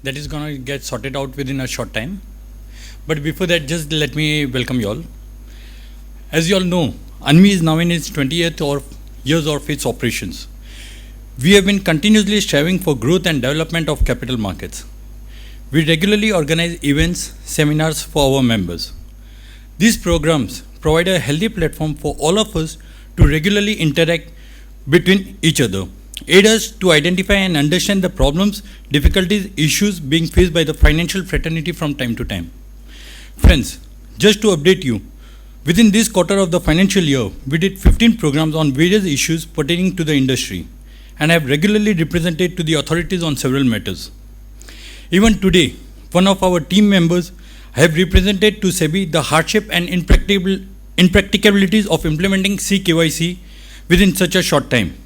that is going to get sorted out within a short time. But before that, just let me welcome you all. As you all know, ANMI is now in its 20th years of its operations. We have been continuously striving for growth and development of capital markets. We regularly organize events, seminars for our members. These programs provide a healthy platform for all of us to regularly interact between each other, aid us to identify and understand the problems, difficulties, issues being faced by the financial fraternity from time to time. Friends, just to update you, within this quarter of the financial year, we did 15 programs on various issues pertaining to the industry and have regularly represented to the authorities on several matters. Even today, one of our team members have represented to SEBI the hardship and impracticabilities of implementing CKYC within such a short time.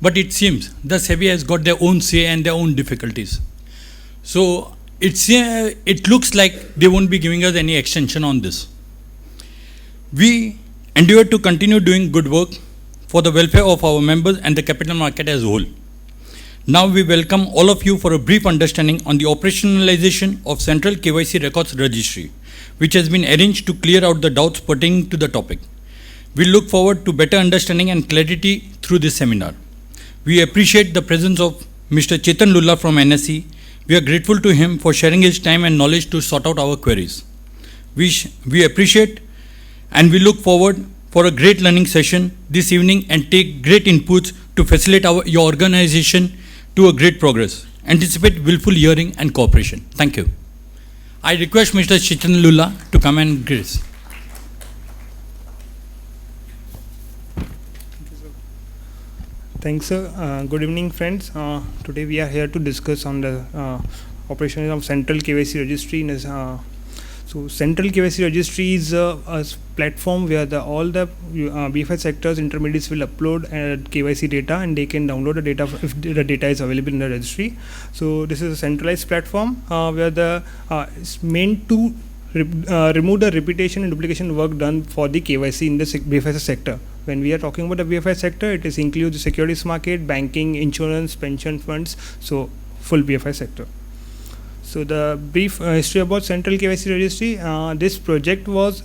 But it seems the SEBI has got their own say and their own difficulties. So it looks like they won't be giving us any extension on this. We endeavor to continue doing good work for the welfare of our members and the capital market as a whole. Now we welcome all of you for a brief understanding on the operationalization of Central KYC Records Registry, which has been arranged to clear out the doubts pertaining to the topic. We look forward to better understanding and clarity through this seminar. We appreciate the presence of Mr. Chetan Lulla from NSE. We are grateful to him for sharing his time and knowledge to sort out our queries. We appreciate and we look forward for a great learning session this evening and take great inputs to facilitate your organization to a great progress. Anticipate willful hearing and cooperation. Thank you. I request Mr. Chetan Lulla to come and grace. Thanks, sir. Good evening, friends. Today we are here to discuss on the operation of Central KYC Registry. So Central KYC Registry is a platform where all the BFI sectors intermediaries will upload KYC data and they can download the data if the data is available in the registry. So this is a centralized platform where it's meant to remove the repetition and duplication work done for the KYC in the BFI sector. When we are talking about the BFI sector, it includes the securities market, banking, insurance, pension funds, so full BFI sector. So the brief history about Central KYC Registry. This project was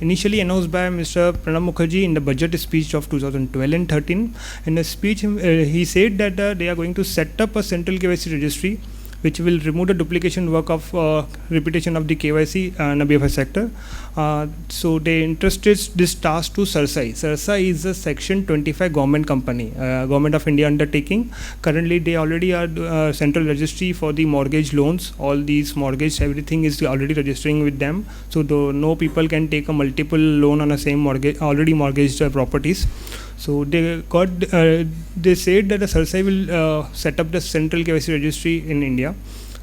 initially announced by Mr. Pranab Mukherjee in the budget speech of 2012 and 13. In the speech, he said that they are going to set up a Central KYC Registry which will remove the duplication work of repetition of the KYC in the BFI sector. So they entrusted this task to CERSAI. CERSAI is a Section 25 government company, Government of India undertaking. Currently, they already are central registry for the mortgage loans. All these mortgage, everything is already registering with them. So no people can take a multiple loan on the same mortgage, already mortgaged properties. So they said that the CERSAI will set up the Central KYC Registry in India.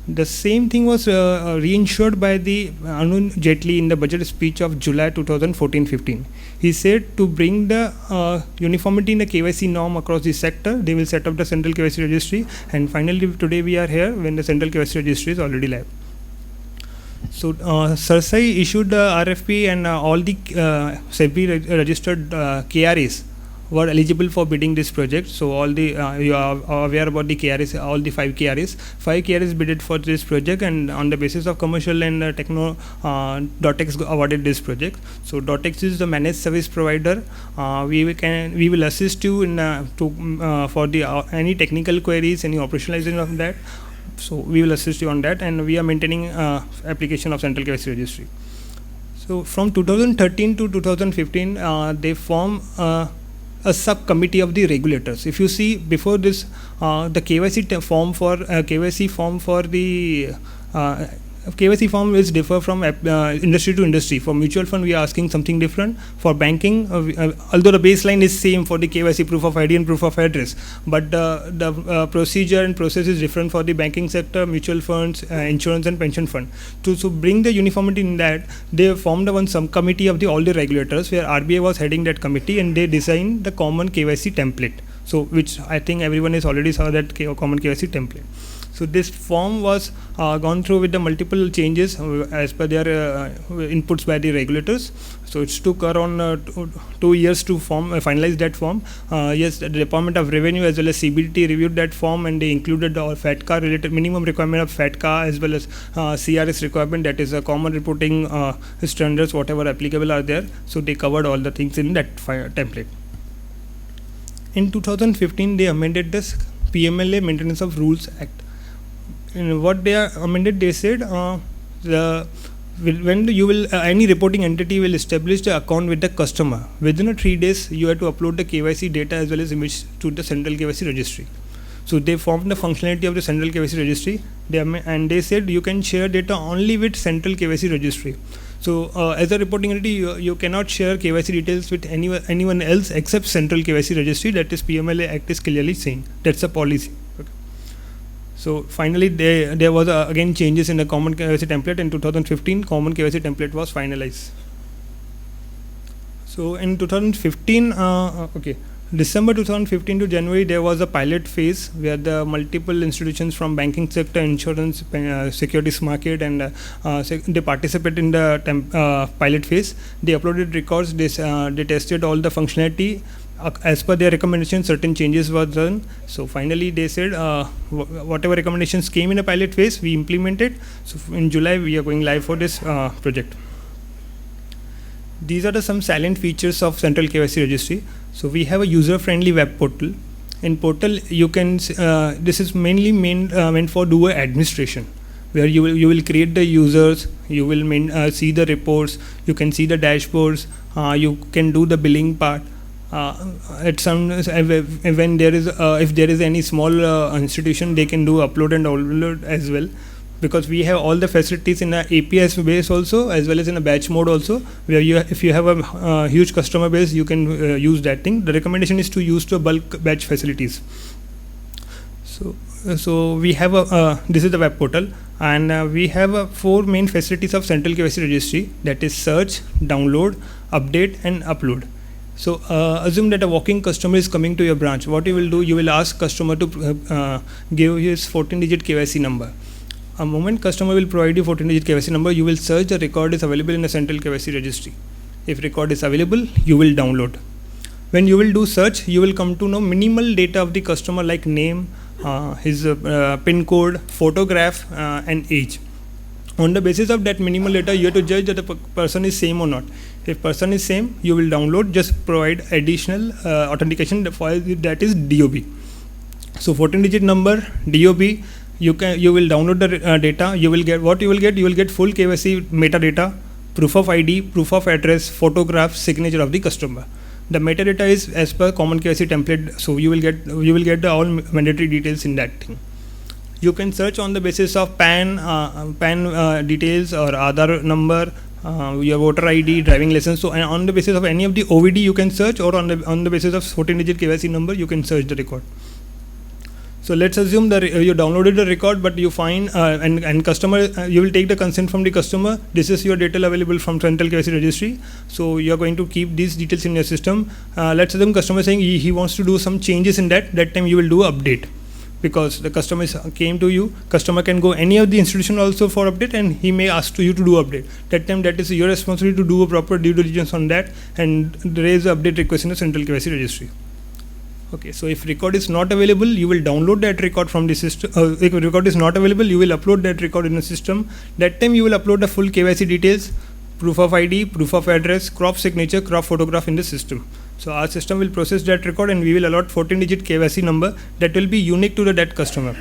The same thing was reinsured by the Arun Jaitley in the budget speech of July 2014-15. He said to bring the uniformity in the KYC norm across the sector, they will set up the Central KYC Registry. And finally, today we are here when the Central KYC Registry is already live. So CERSAI issued the RFP and all the SEBI registered KRAs were eligible for bidding this project. So all the you are aware about the KRAs, all the 5 KRAs. 5 KRAs bidded for this project, and on the basis of commercial and techno, DotX awarded this project. So DotX is the managed service provider. We will assist you in for the any technical queries, any operationalization of that. So we will assist you on that, and we are maintaining application of Central KYC Registry. So from 2013 to 2015, they form a subcommittee of the regulators. If you see before this, the KYC form for the KYC form is differ from industry to industry. For mutual fund, we are asking something different. For banking, although the baseline is same for the KYC proof of ID and proof of address, but the procedure and process is different for the banking sector, mutual funds, insurance and pension fund. To bring the uniformity in that, they formed one subcommittee of all the regulators, where RBI was heading that committee, and they designed the common KYC template. So which I think everyone has already saw that common KYC template. So this form was gone through with the multiple changes as per their inputs by the regulators. So it took around 2 years to finalize that form. Yes, the Department of Revenue as well as CBDT reviewed that form, and they included all FATCA related minimum requirement of FATCA as well as CRS requirement, that is a common reporting standards, whatever applicable are there. So they covered all the things in that template. In 2015, they amended this PMLA Maintenance of Rules Act. In what they are amended, they said when you will any reporting entity will establish the account with the customer, within 3 days you have to upload the KYC data as well as image to the central KYC registry. So they formed the functionality of the central KYC registry, and they said you can share data only with central KYC registry. So as a reporting entity, you cannot share KYC details with anyone else except central KYC registry. That is PMLA Act is clearly saying. That's a policy. Okay. So finally, there was again changes in the common KYC template. In 2015, common KYC template was finalized. So in 2015, December 2015 to January, there was a pilot phase where the multiple institutions from banking sector, insurance, securities market, and they participate in the pilot phase. They uploaded records. They tested all the functionality. As per their recommendations, certain changes were done. So finally, they said whatever recommendations came in the pilot phase, we implemented. So in July, we are going live for this project. These are some salient features of Central KYC Registry. So we have a user-friendly web portal. In portal, you can this is mainly meant for doer administration, where you will create the users, you will see the reports, you can see the dashboards, you can do the billing part. At some when there is if there is any small institution, they can do upload and download as well, because we have all the facilities in a APS base also, as well as in a batch mode also, where if you have a huge customer base, you can use that thing. The recommendation is to use the bulk batch facilities. So we have this is the web portal, and we have 4 main facilities of Central KYC Registry, that is search, download, update, and upload. So assume that a walking customer is coming to your branch. What you will do, you will ask customer to give his 14-digit KYC number. A moment customer will provide you 14-digit KYC number, you will search the record is available in the Central KYC Registry. If record is available, you will download. When you will do search, you will come to know minimal data of the customer like name, his PIN code, photograph, and age. On the basis of that minimal data, you have to judge that the person is same or not. If person is same, you will download, just provide additional authentication file, that is DOB. So 14-digit number, DOB, you will download the data. You will get full KYC metadata, proof of ID, proof of address, photograph, signature of the customer. The metadata is as per common KYC template, so you will get the all mandatory details in that thing. You can search on the basis of PAN details or Aadhaar number, your voter ID, driving license. So on the basis of any of the OVD you can search, or on the basis of 14-digit KYC number you can search the record. So let's assume that you downloaded the record, but you find and customer, you will take the consent from the customer. This is your data available from Central KYC Registry. So you are going to keep these details in your system. Let's assume customer saying he wants to do some changes in that. That time you will do update, because the customer came to you. Customer can go any of the institution also for update, and he may ask to you to do update. That time that is your responsibility to do a proper due diligence on that and raise the update request in the Central KYC Registry. Okay, so if record is not available, you will download that record from the system. If record is not available, you will upload that record in the system. That time you will upload the full KYC details, proof of ID, proof of address, crop signature, crop photograph in the system. So our system will process that record, and we will allot 14-digit KYC number that will be unique to that customer.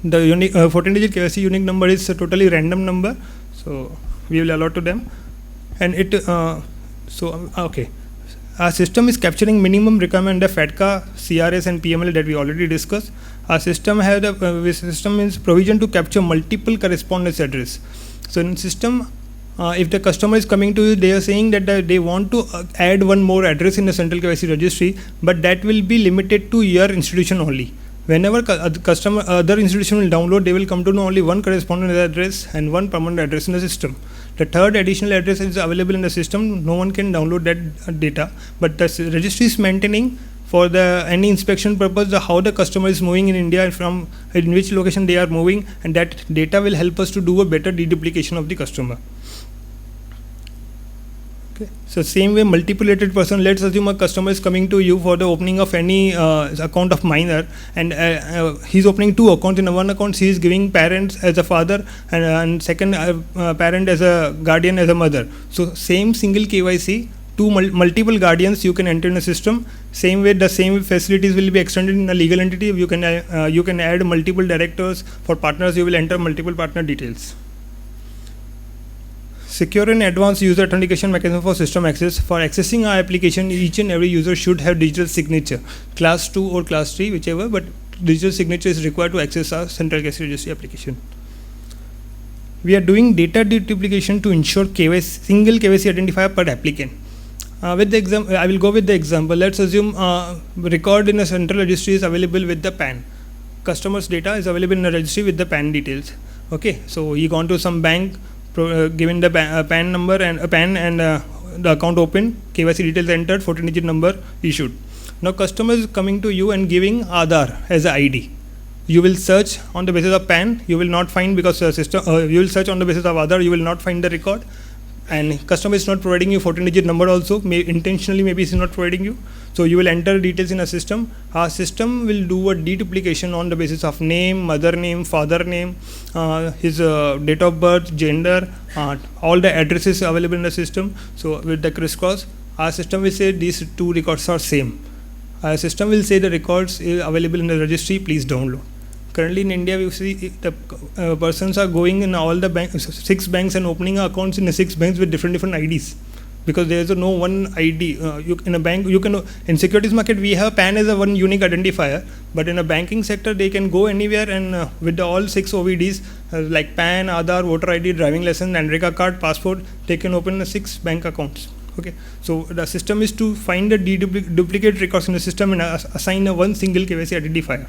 The unique 14-digit KYC unique number is a totally random number, so we will allot to them. And okay. Our system is capturing minimum requirement of FATCA, CRS, and PML that we already discussed. Our system is provision to capture multiple correspondence address. So in system, if the customer is coming to you, they are saying that they want to add one more address in the Central KYC Registry, but that will be limited to your institution only. Whenever other institution will download, they will come to know only one correspondence address and one permanent address in the system. The third additional address is available in the system. No one can download that data, but the registry is maintaining for the any inspection purpose, how the customer is moving in India and from in which location they are moving, and that data will help us to do a better deduplication of the customer. Okay. So same way, multiple related person. Let's assume a customer is coming to you for the opening of any account of minor, and he's opening two accounts. In one account, he is giving parents as a father, and second parent as a guardian as a mother. So same single KYC, two multiple guardians you can enter in a system. Same way, the same facilities will be extended in a legal entity. You can add multiple directors. For partners, you will enter multiple partner details. Secure and advanced user authentication mechanism for system access. For accessing our application, each and every user should have digital signature, class 2 or class 3, whichever, but digital signature is required to access our central KYC registry application. We are doing data deduplication to ensure KYC, single KYC identifier per applicant. With the example, I will go with the example. Let's assume record in a central registry is available with the PAN. Customer's data is available in a registry with the PAN details. Okay, so he gone to some bank, given the PAN number and a PAN and the account open, KYC details entered, 14-digit number issued. Now customer is coming to you and giving Aadhaar as a ID. You will search on the basis of PAN. You will not find, because system. You will search on the basis of Aadhaar. You will not find the record. And customer is not providing you 14-digit number also. Intentionally, maybe is not providing you. So you will enter details in a system. Our system will do a deduplication on the basis of name, mother name, father name, his date of birth, gender, all the addresses available in the system. So with the crisscross, our system will say these two records are same. Our system will say the records is available in the registry, please download. Currently in India, we see the persons are going in all the 6 banks and opening accounts in the 6 banks with different IDs, because there is no one ID. In a bank, you can, in securities market, we have PAN as a one unique identifier, but in a banking sector, they can go anywhere and with the all 6 OVDs like PAN, Aadhaar, voter ID, driving license, NREGA card, passport, they can open 6 bank accounts. Okay, so the system is to find the duplicate records in the system and assign a one single KYC identifier.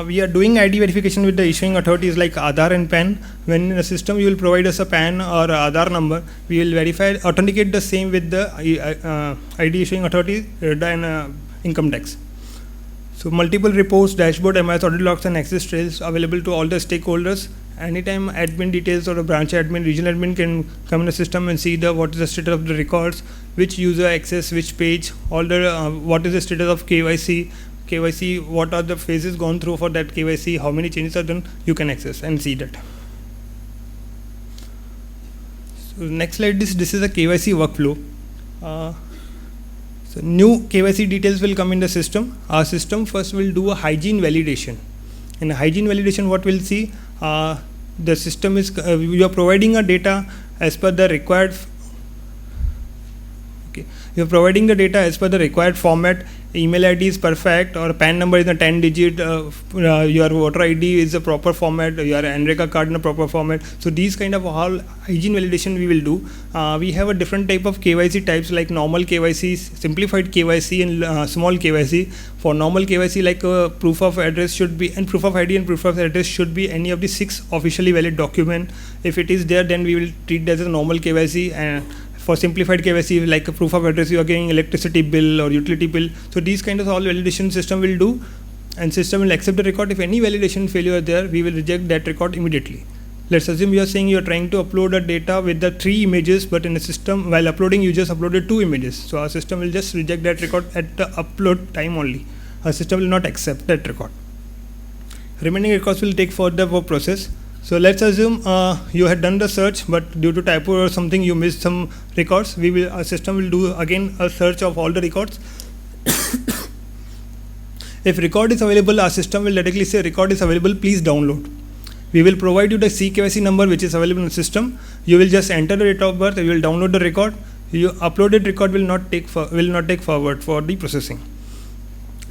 We are doing ID verification with the issuing authorities like Aadhaar and PAN. When in the system you will provide us a PAN or Aadhaar number, we will verify, authenticate the same with the ID issuing authority and income tax. So multiple reports, dashboard, MIS, audit logs and access trails available to all the stakeholders. Anytime admin details or a branch admin, regional admin can come in the system and see what is the status of the records, which user access, which page, all the what is the status of KYC, what are the phases gone through for that KYC, how many changes are done, you can access and see that. So next slide, this is a KYC workflow. So new KYC details will come in the system. Our system first will do a hygiene validation. In a hygiene validation, what we'll see, the system is, you are providing a data as per the required, you are providing the data as per the required format. Email ID is perfect, or PAN number is a 10-digit, your voter ID is a proper format, your NREGA card in a proper format. So these kind of all hygiene validation we will do. We have a different type of KYC types like normal KYC, simplified KYC and small KYC. For normal KYC, like proof of address should be, and proof of ID and proof of address should be any of the 6 officially valid document. If it is there, then we will treat that as a normal KYC. And for simplified KYC, like a proof of address, you are getting electricity bill or utility bill. So these kind of all validation system will do, and system will accept the record. If any validation failure there, we will reject that record immediately. Let's assume you are saying you are trying to upload a data with the 3 images, but in the system, while uploading, you just uploaded 2 images. So our system will just reject that record at the upload time only. Our system will not accept that record. Remaining records will take further process. So let's assume you had done the search, but due to typo or something you missed some records. Our system will do again a search of all the records. If record is available, our system will directly say record is available, please download. We will provide you the CKYC number which is available in the system. You will just enter the date of birth. You will download the record. Your uploaded record will not take forward for the processing.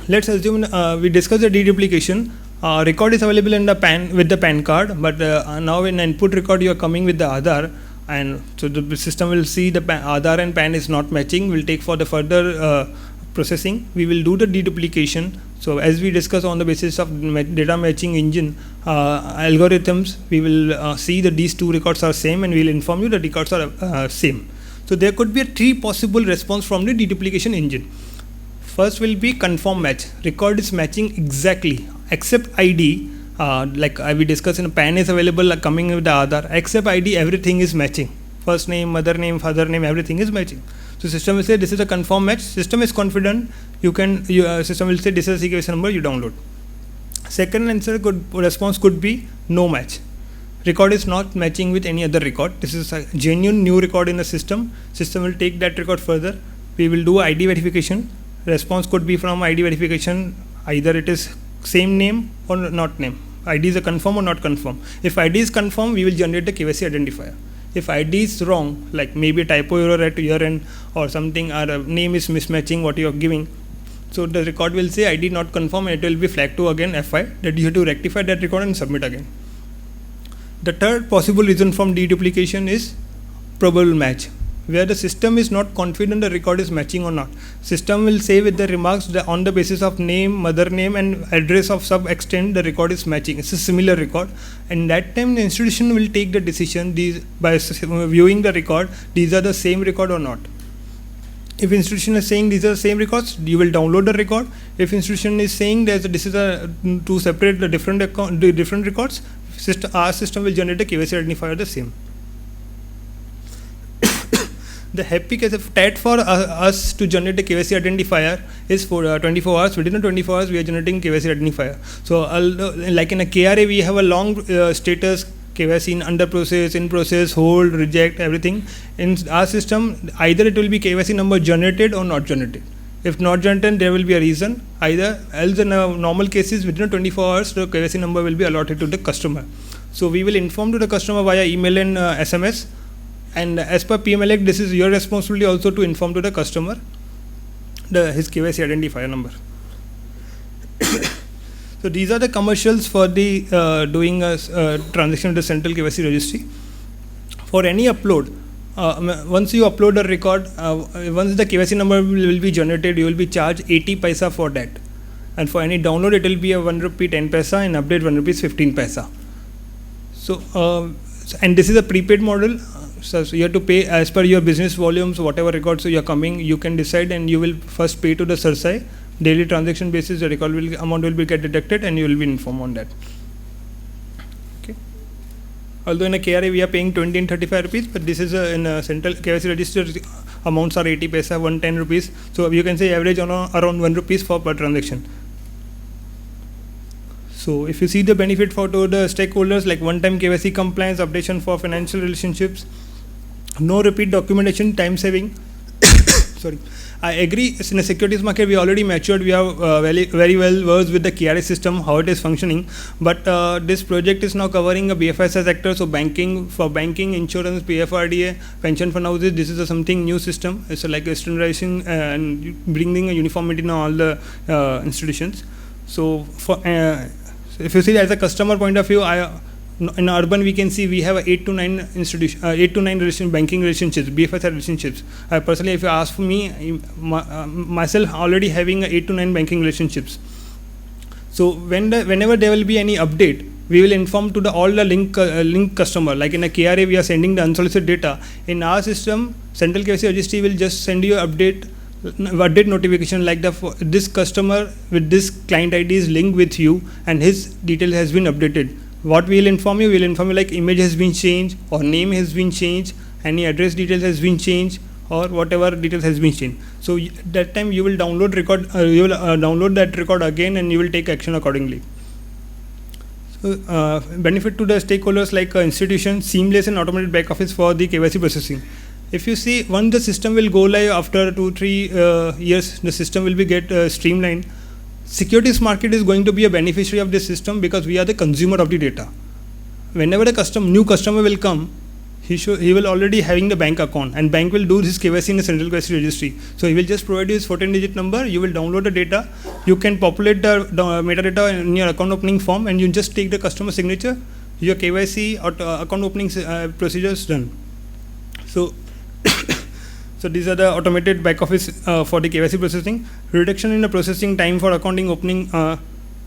Let's assume we discuss the deduplication. Record is available in the PAN with the PAN card, but now in input record you are coming with the Aadhaar, and so the system will see the Aadhaar and PAN is not matching. Will take for the further processing. We will do the deduplication. So as we discuss on the basis of data matching engine algorithms, we will see that these 2 records are same, and we will inform you that records are same. So there could be three possible response from the deduplication engine. First will be confirm match. Record is matching exactly except ID. Like we discussed, in PAN is available coming with the Aadhaar. Except ID, everything is matching. First name, mother name, father name, everything is matching. So system will say this is a confirm match. System is confident. System will say this is a CKYC number. You download. Second answer response could be no match. Record is not matching with any other record. This is a genuine new record in the system. System will take that record further. We will do ID verification. Response could be from ID verification. Either it is same name or not name. ID is a confirm or not confirm. If ID is confirm, we will generate the KYC identifier. If ID is wrong, like maybe a typo error at your end or something, or a name is mismatching what you are giving, so the record will say ID not confirm, and it will be flagged to again FI that you have to rectify that record and submit again. The third possible reason from deduplication is probable match, where the system is not confident the record is matching or not. System will say with the remarks that on the basis of name, mother name and address of sub extent, the record is matching. It's a similar record, and that time the institution will take the decision by viewing the record, these are the same record or not. If institution is saying these are the same records, you will download the record. If institution is saying that this is two separate different records, our system will generate the KYC identifier the same. The happy case of TAT for us to generate the KYC identifier is for 24 hours. Within the 24 hours, we are generating KYC identifier. So, like in a KRA, we have a long status KYC in under process, in process, hold, reject, everything. In our system, either it will be KYC number generated or not generated. If not generated, there will be a reason. Either else, in normal cases, within 24 hours, the KYC number will be allotted to the customer. So, we will inform to the customer via email and SMS. And as per PML Act, this is your responsibility also to inform to the customer his KYC identifier number. So these are the commercials for the doing a transaction with the central KYC registry. For any upload, once you upload a record, once the KYC number will be generated, you will be charged 80 paisa for that. And for any download, it will be a 1 rupee 10 paisa, and update 1 rupees 15 paisa. So, and this is a prepaid model. So you have to pay as per your business volumes, whatever records you are coming, you can decide, and you will first pay to the CERSAI. Daily transaction basis, the record amount will be get deducted, and you will be informed on that. Okay. Although in a KRA we are paying 20 and 35 rupees, but this is in a central KYC register, amounts are 80 paisa, 110 rupees. So you can say average on around 1 rupees per transaction. So if you see the benefit for to the stakeholders, like one-time KYC compliance, updation for financial relationships, no repeat documentation, time saving. Sorry, I agree. In the securities market, we already matured. We are very well versed with the KRA system, how it is functioning. But this project is now covering a BFSI sector. So banking, insurance, PFRDA, pension fund houses. This is something new system. It's like a standardizing and bringing a uniformity in all the institutions. So for if you see as a customer point of view, in urban we can see we have 8 to 9 banking relationships, BFSI relationships. Personally, if you ask for me, myself already having 8 to 9 banking relationships. So whenever there will be any update, we will inform to all the link customer. Like in a KRA, we are sending the unsolicited data. In our system, Central KYC Registry will just send you update notification like this customer with this client ID is linked with you, and his detail has been updated. What we will inform you? We will inform you like image has been changed, or name has been changed, any address details has been changed, or whatever details has been changed. So that time you will download download that record again, and you will take action accordingly. So benefit to the stakeholders like institutions, seamless and automated back office for the KYC processing. If you see, once the system will go live after 2-3 years, the system will be streamlined. Securities market is going to be a beneficiary of this system because we are the consumer of the data. Whenever the new customer will come, he will already having the bank account, and bank will do his KYC in the central KYC registry. So he will just provide you his 14-digit number. You will download the data. You can populate the metadata in your account opening form, and you just take the customer signature. Your KYC or account opening procedure is done. So. So these are the automated back office for the KYC processing. Reduction in the processing time for accounting opening.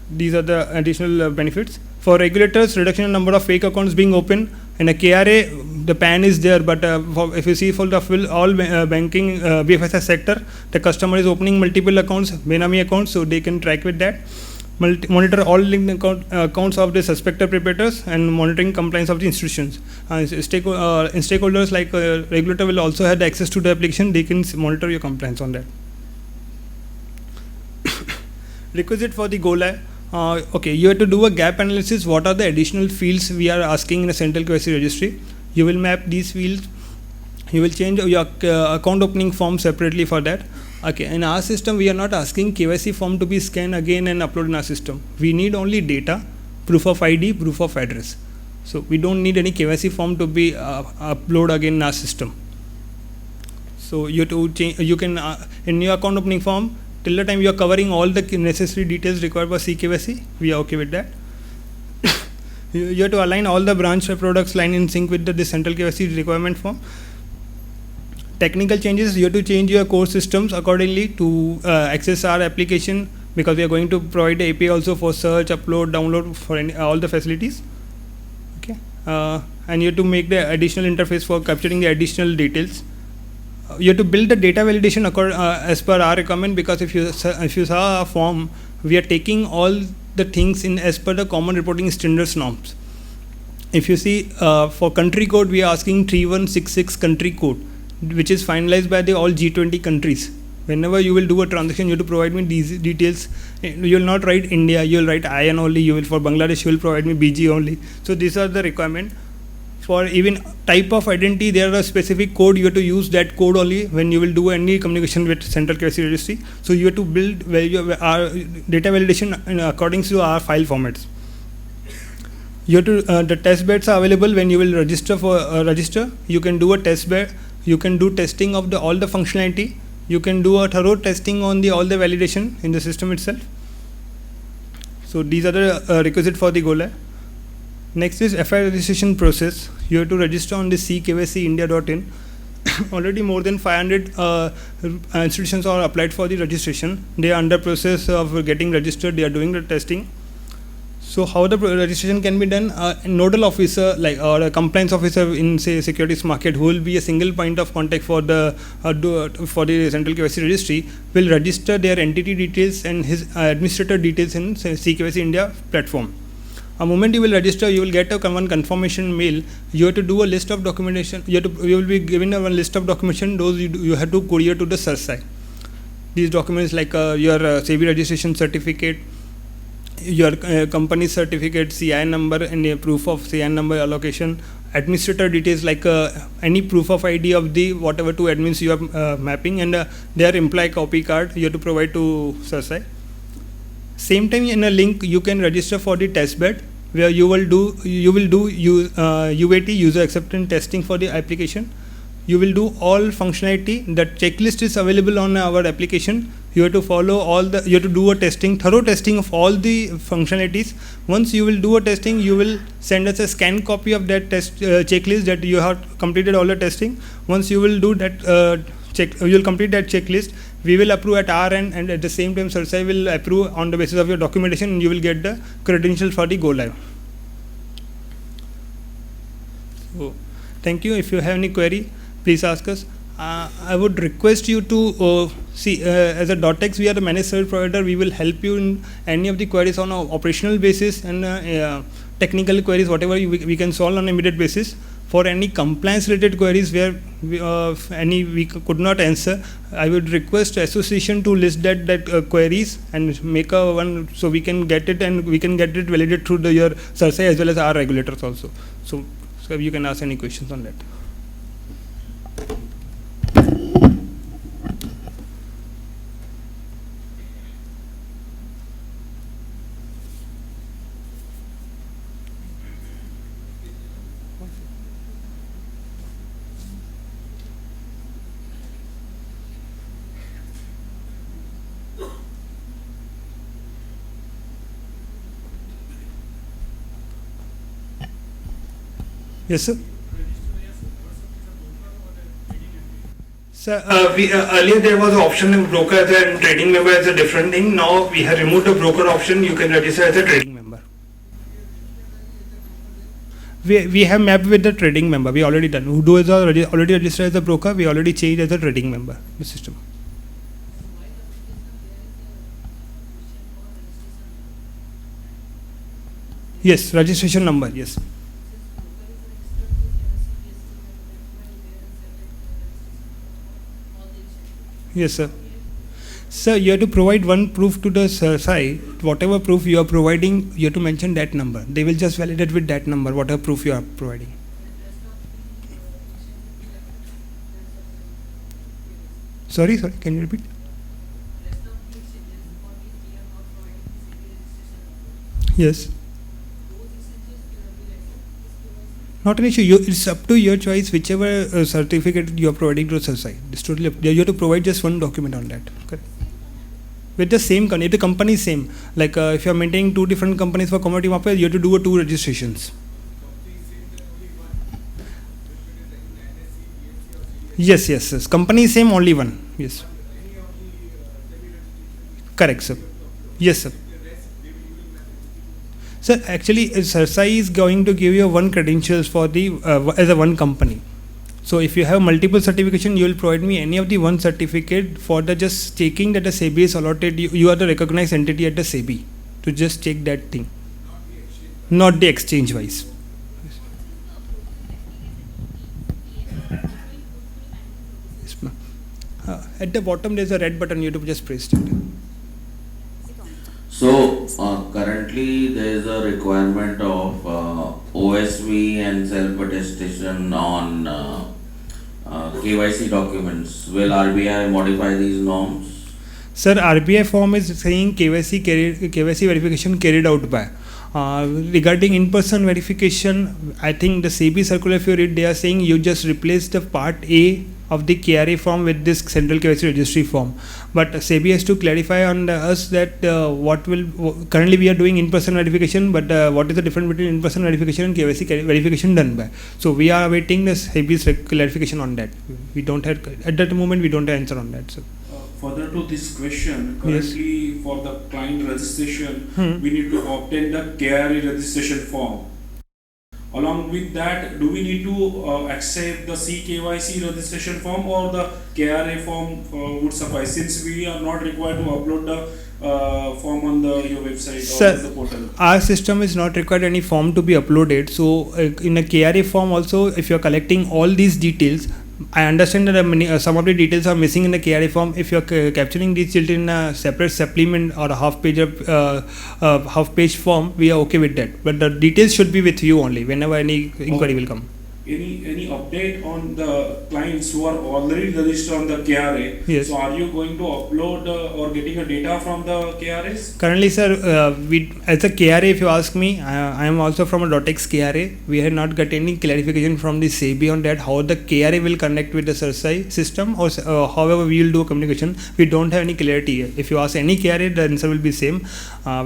These are the additional benefits. For regulators, reduction in number of fake accounts being open. In a KRA, the PAN is there, but if you see for the all banking BFSI sector, the customer is opening multiple accounts, Benami accounts, so they can track with that. Monitor all linked accounts of the suspected preparators and monitoring compliance of the institutions. Stakeholders like regulator will also have the access to the application. They can monitor your compliance on that. Requisite for the go live. Okay, you have to do a gap analysis. What are the additional fields we are asking in a central KYC registry? You will map these fields. You will change your account opening form separately for that. Okay, in our system, we are not asking KYC form to be scanned again and uploaded in our system. We need only data, proof of ID, proof of address. So we don't need any KYC form to be uploaded again in our system. So you to change. You can in your account opening form, till the time you are covering all the necessary details required by CKYC, we are okay with that. You have to align all the branch products line in sync with the central KYC requirement form. Technical changes, you have to change your core systems accordingly to access our application, because we are going to provide the API also for search, upload, download for all the facilities. Okay, and you have to make the additional interface for capturing the additional details. You have to build the data validation as per our requirement, because if you saw a form, we are taking all the things in as per the common reporting standards norms. If you see for country code, we are asking 3166 country code, which is finalized by the all G20 countries. Whenever you will do a transaction, you have to provide me these details. You will not write India, you will write IN only. You will for Bangladesh, you will provide me BG only. So these are the requirement. For even type of identity, there are a specific code. You have to use that code only when you will do any communication with central KYC registry. So you have to build our data validation according to our file formats. You have to the test beds are available when you will register for register. You can do a test bed. You can do testing of all the functionality. You can do a thorough testing on all the validation in the system itself. So these are the requisite for the go live. Next is FI registration process. You have to register on the ckycindia.in. Already more than 500 institutions are applied for the registration. They are under process of getting registered. They are doing the testing. So how the registration can be done? A nodal officer or a compliance officer in say securities market, who will be a single point of contact for the central KYC registry, will register their entity details and his administrator details in CKYC India platform. A moment you will register, you will get one confirmation mail. You have to do a list of documentation. You will be given a list of documentation. Those you have to courier to the CERSAI. These documents like your SEBI registration certificate, your company certificate, CIN number, and a proof of CIN number allocation, administrator details like any proof of ID of the whatever two admins you are mapping, and their employee copy card you have to provide to CERSAI. Same time in a link you can register for the test bed, where you will do UAT, user acceptance testing for the application. You will do all functionality. The checklist is available on our application. You have to follow you have to do a thorough testing of all the functionalities. Once you will do a testing, you will send us a scanned copy of that test checklist that you have completed all the testing. Once you will do that you will complete that checklist, we will approve at our end, and at the same time CERSAI will approve on the basis of your documentation, and you will get the credentials for the go live. So thank you. If you have any query, please ask us. I would request you to see as a .x, we are the managed service provider. We will help you in any of the queries on an operational basis and technical queries, whatever we can solve on an immediate basis. For any compliance related queries where we could not answer, I would request association to list that queries and make a one, so we can get it, and we can get it validated through your CERSAI as well as our regulators also. So you can ask any questions on that. Yes, sir. Sir, earlier there was an option in broker and trading member as a different thing. Now we have removed the broker option. You can register as a trading member. We have mapped with the trading member. We already done. Who is already registered as a broker? We already changed as a trading member. The system. Yes, registration number. Yes. Yes, sir. Sir, you have to provide one proof to the site. Whatever proof you are providing, you have to mention that number. They will just validate with that number, whatever proof you are providing. Sorry, can you repeat? Yes. Not an issue. It's up to your choice, whichever certificate you are providing to the site. It's totally up. You have to provide just one document on that. Correct. With the same company, if the company is same, like if you are maintaining two different companies for commodity market, you have to do two registrations. Yes. Company is same, only one. Yes. Correct, sir. Yes, sir. Sir, actually, CERSAI is going to give you one credentials for the as a one company. So if you have multiple certification, you will provide me any of the one certificate for the just checking that the SEBI is allotted. You are the recognized entity at the SEBI to just check that thing, not the exchange wise. Yes, ma'am. At the bottom, there is a red button. You have to just press it. So currently there is a requirement of OSV and self-attestation on KYC documents. Will RBI modify these norms? Sir, RBI form is saying KYC verification carried out by. Regarding in-person verification, I think the SEBI circular, if you read, they are saying you just replace the part A of the KRA form with this central KYC registry form. But SEBI has to clarify on us that currently we are doing in-person verification, but what is the difference between in-person verification and KYC verification done by? So we are awaiting the SEBI's clarification on that. We don't have, at that moment, we don't have answer on that. So. Further to this question, currently for the client registration, we need to obtain the KRA registration form. Along with that, do we need to accept the CKYC registration form, or the KRA form would suffice, since we are not required to upload the form on your website or the portal? Our system is not required any form to be uploaded. So in a KRA form also, if you are collecting all these details, I understand that some of the details are missing in the KRA form. If you are capturing these details in a separate supplement or a half page form, we are okay with that. But the details should be with you only whenever any inquiry will come. Any update on the clients who are already registered on the KRA? Yes. So are you going to upload or getting a data from the KRAs? Currently, sir, we as a KRA, if you ask me, I am also from a .x KRA. We have not got any clarification from the SEBI on that, how the KRA will connect with the CERSAI system, or however we will do communication. We don't have any clarity. If you ask any KRA, the answer will be same.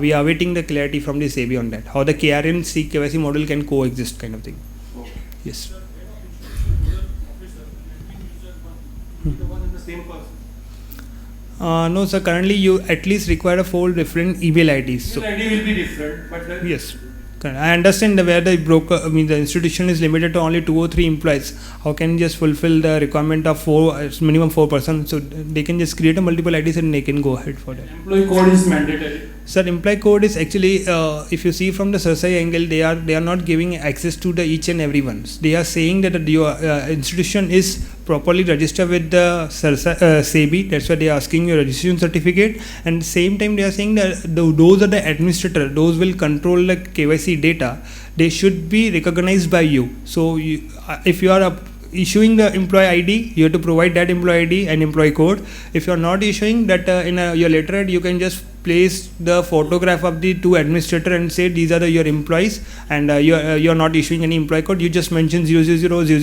We are awaiting the clarity from the SEBI on that, how the KRA and CKYC model can coexist, kind of thing. Yes. No, sir. Currently, you at least require 4 different email IDs. So ID will be different, but then yes, I understand where the broker, the institution is limited to only 2 or 3 employees. How can you just fulfill the requirement of minimum 4 persons? So they can just create a multiple IDs and they can go ahead for that. Employee code is mandatory. Sir, employee code is actually, if you see from the CERSAI angle, they are not giving access to the each and everyone. They are saying that your institution is properly registered with the SEBI. That's why they are asking your registration certificate. And same time, they are saying that those are the administrator. Those will control the KYC data. They should be recognized by you. So if you are issuing the employee ID, you have to provide that employee ID and employee code. If you are not issuing that in your letterhead, you can just place the photograph of the 2 administrator and say these are your employees, and you are not issuing any employee code. You just mention 000,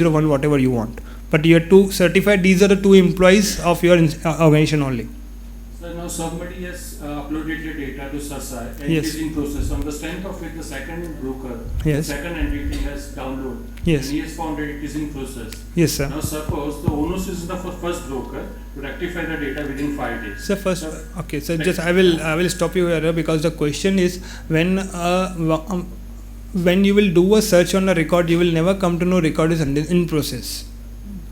001, whatever you want. But you have to certify these are the 2 employees of your organization only. So now somebody has uploaded your data to CERSAI and Yes. it is in process. On the strength of it, the second broker, Yes. the second entity has downloaded. Yes. And he has found that it is in process. Yes, sir. Now suppose the onus is the first broker to rectify the data within 5 days. So first, okay. So just I will stop you here because the question is when when you will do a search on a record, you will never come to know record is in process.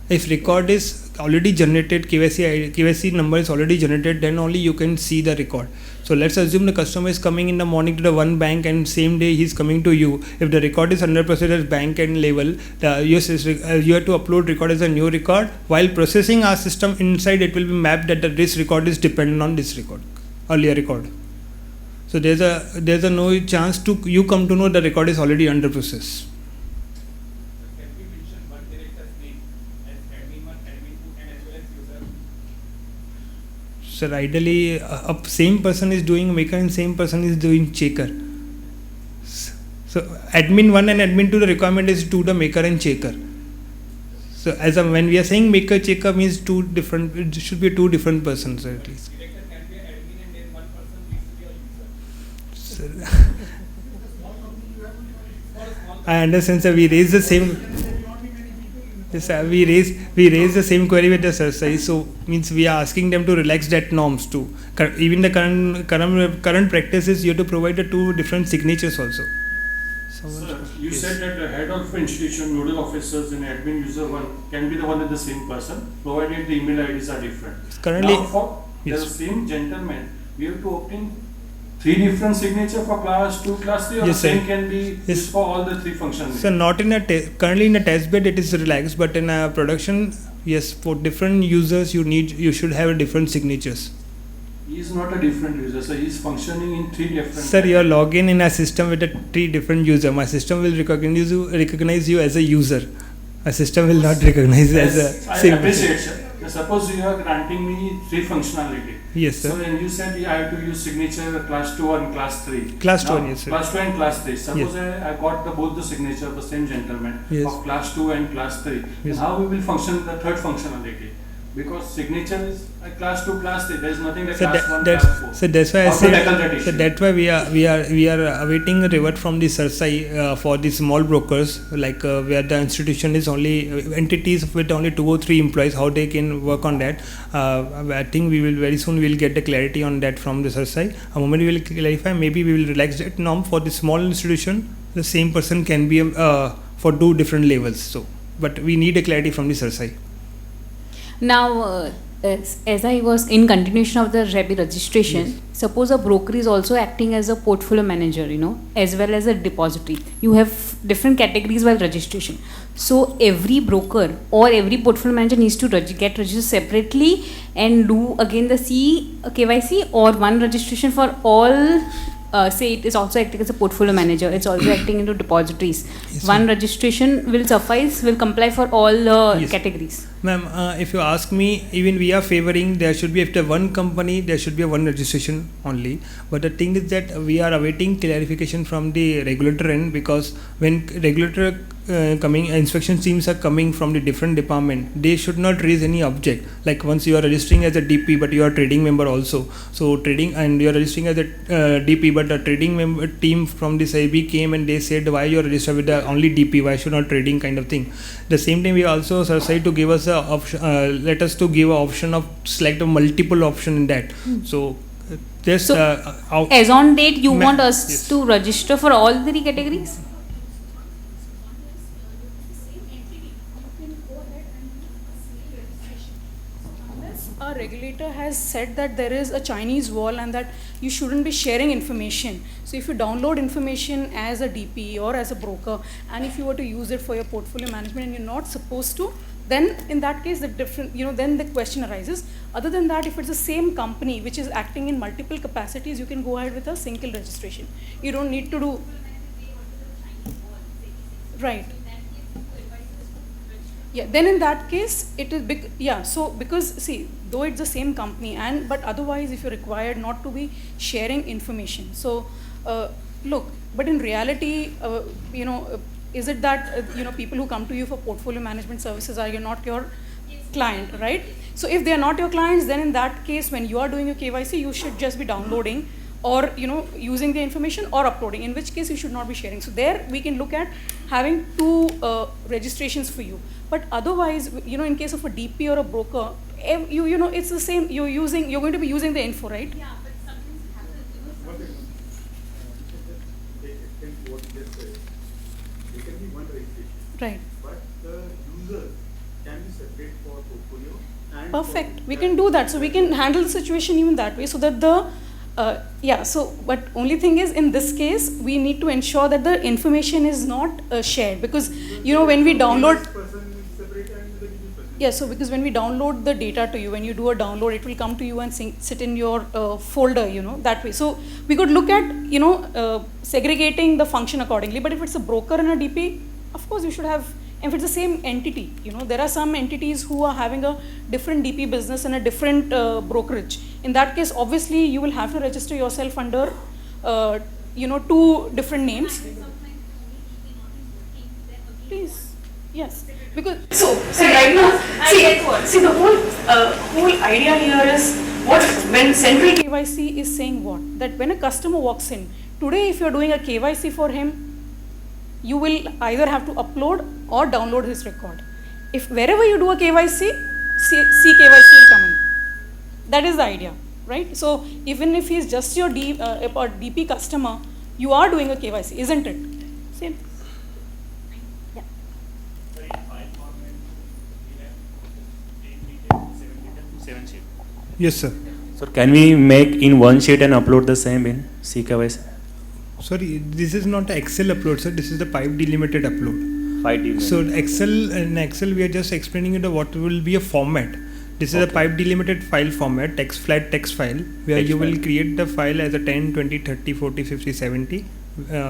If record is already generated, KYC number is already generated, then only you can see the record. So let's assume the customer is coming in the morning to the one bank and same day he's coming to you. If the record is 100% at bank and level, you have to upload record as a new record. While processing our system inside, it will be mapped that this record is dependent on this record, earlier record. So there's a no chance to you come to know the record is already under process. Can we mention one director's name as admin 1, admin 2 and as well as user? So ideally, same person is doing maker and same person is doing checker. So admin 1 and admin 2, the requirement is to the maker and checker. So when we are saying maker checker means it should be two different persons at least. Director can be an admin and then one person needs to be a user. So, I understand, sir. We raise the same. Yes, sir, we raise the same query with the CERSAI. So means we are asking them to relax that norms too. Even the current practice is you have to provide the two different signatures also. Sir, you Yes. said that the head of institution, nodal officers, and admin user one can be the one and the same person, provided the email IDs are different. Currently, Now, for yes. the same gentleman, we have to obtain 3 different signatures for class 2, class 3, or Yes, the same sir. can be Yes. used for all the 3 functions. So not in a currently in a test bed it is relaxed, but in a production, yes, for different users you should have different signatures. He is not a different user, so he is functioning in 3 different. Sir, you are logged in a system with 3 different user. My system will recognize you as a user. A system will not recognize you as Yes, a I same appreciate, person. sir. Now, suppose you are granting me 3 functionality. Yes, So sir. then you said I have to use signature class 2 and class 3. Class 2 Now, and yes, sir. Class 2 and class 3. Suppose I got both the signature of the same gentleman Yes. of class 2 and class 3. Yes. Then how we will function the third functionality? Because signature is class 2, class 3. There is nothing like So class 1, class 4. that's why I How to said. tackle that So issue? that's why we are awaiting a revert from the CERSAI for the small brokers, like where the institution is only entities with only 2 or 3 employees, how they can work on that. I think we will very soon we'll get the clarity on that from the CERSAI. A moment we will clarify, maybe we will relax that norm for the small institution. The same person can be for 2 different levels. So, but we need a clarity from the CERSAI. Now, as I was in continuation of the REBI registration, suppose a broker is also acting as a portfolio manager, as well as a depository. You have different categories while registration. So every broker or every portfolio manager needs to get registered separately and do again the KYC, or one registration for all. Say it is also acting as a portfolio manager, it's also acting into depositories. Yes, One ma'am. registration will suffice, will comply for all Yes. categories. Ma'am, if you ask me, even we are favoring there should be after one company, there should be a one registration only. But the thing is that we are awaiting clarification from the regulator end, because when regulator inspection teams are coming from the different department, they should not raise any object. Like once you are registering as a DP, but you are trading member also. So trading, and you are registering as a DP, but the trading member team from this IB came and they said, why you are registered with the only DP, why should not trading kind of thing. The same time we also decided to give us a option, let us to give a option of select a multiple option in that. So just So, out, As on date, you Ma- want us yes. to register for all 3 categories? Our regulator has said that there is a Chinese wall and that you shouldn't be sharing information. So if you download information as a DP or as a broker, and if you were to use it for your portfolio management and you're not supposed to, then in that case then the question arises. Other than that, if it's the same company which is acting in multiple capacities, you can go ahead with a single registration. You don't need to do. Right. Yeah, then in that case, it is big. Yeah, so because see, though it's the same company, but otherwise, if you're required not to be sharing information. So, look, but in reality, is it that people who come to you for portfolio management services are not your client, right? So if they are not your clients, then in that case, when you are doing your KYC, you should just be downloading or using the information or uploading, in which case you should not be sharing. So there we can look at having 2 registrations for you. But otherwise, in case of a DP or a broker, it's the same. You're going to be using the info, right? Yeah, but sometimes it happens, registration. Right. But the user can be separate for portfolio and Perfect. for We can do that. So we can handle the situation even that way, so that the yeah. So, but only thing is, in this case, we need to ensure that the information is not shared, because you know when we download. person is separate and the user person. Yeah, so because when we download the data to you, when you do a download, it will come to you and sit in your folder, you know, that way. So we could look at, you know, segregating the function accordingly. But if it's a broker and a DP, of course you should have, if it's the same entity, you know, there are some entities who are having a different DP business and a different brokerage. In that case, obviously you will have to register yourself under, you know, 2 different names. Please, yes. Because so right now, see the whole idea here is what when central KYC is saying what, that when a customer walks in today, if you are doing a KYC for him, you will either have to upload or download his record. If wherever you do a KYC, CKYC will come in. That is the idea, right? So even if he is just your DP customer, you are doing a KYC, isn't it? Same. Yes, sir. So can we make in one sheet and upload the same in CKYC? Sorry, this is not an Excel upload, sir. This is the pipe delimited upload. 5D. So in Excel, we are just explaining it what will be a format. This is a pipe delimited file format, flat text file, where Text you will file. create the file as a 10, 20, 30, 40, 50, 70.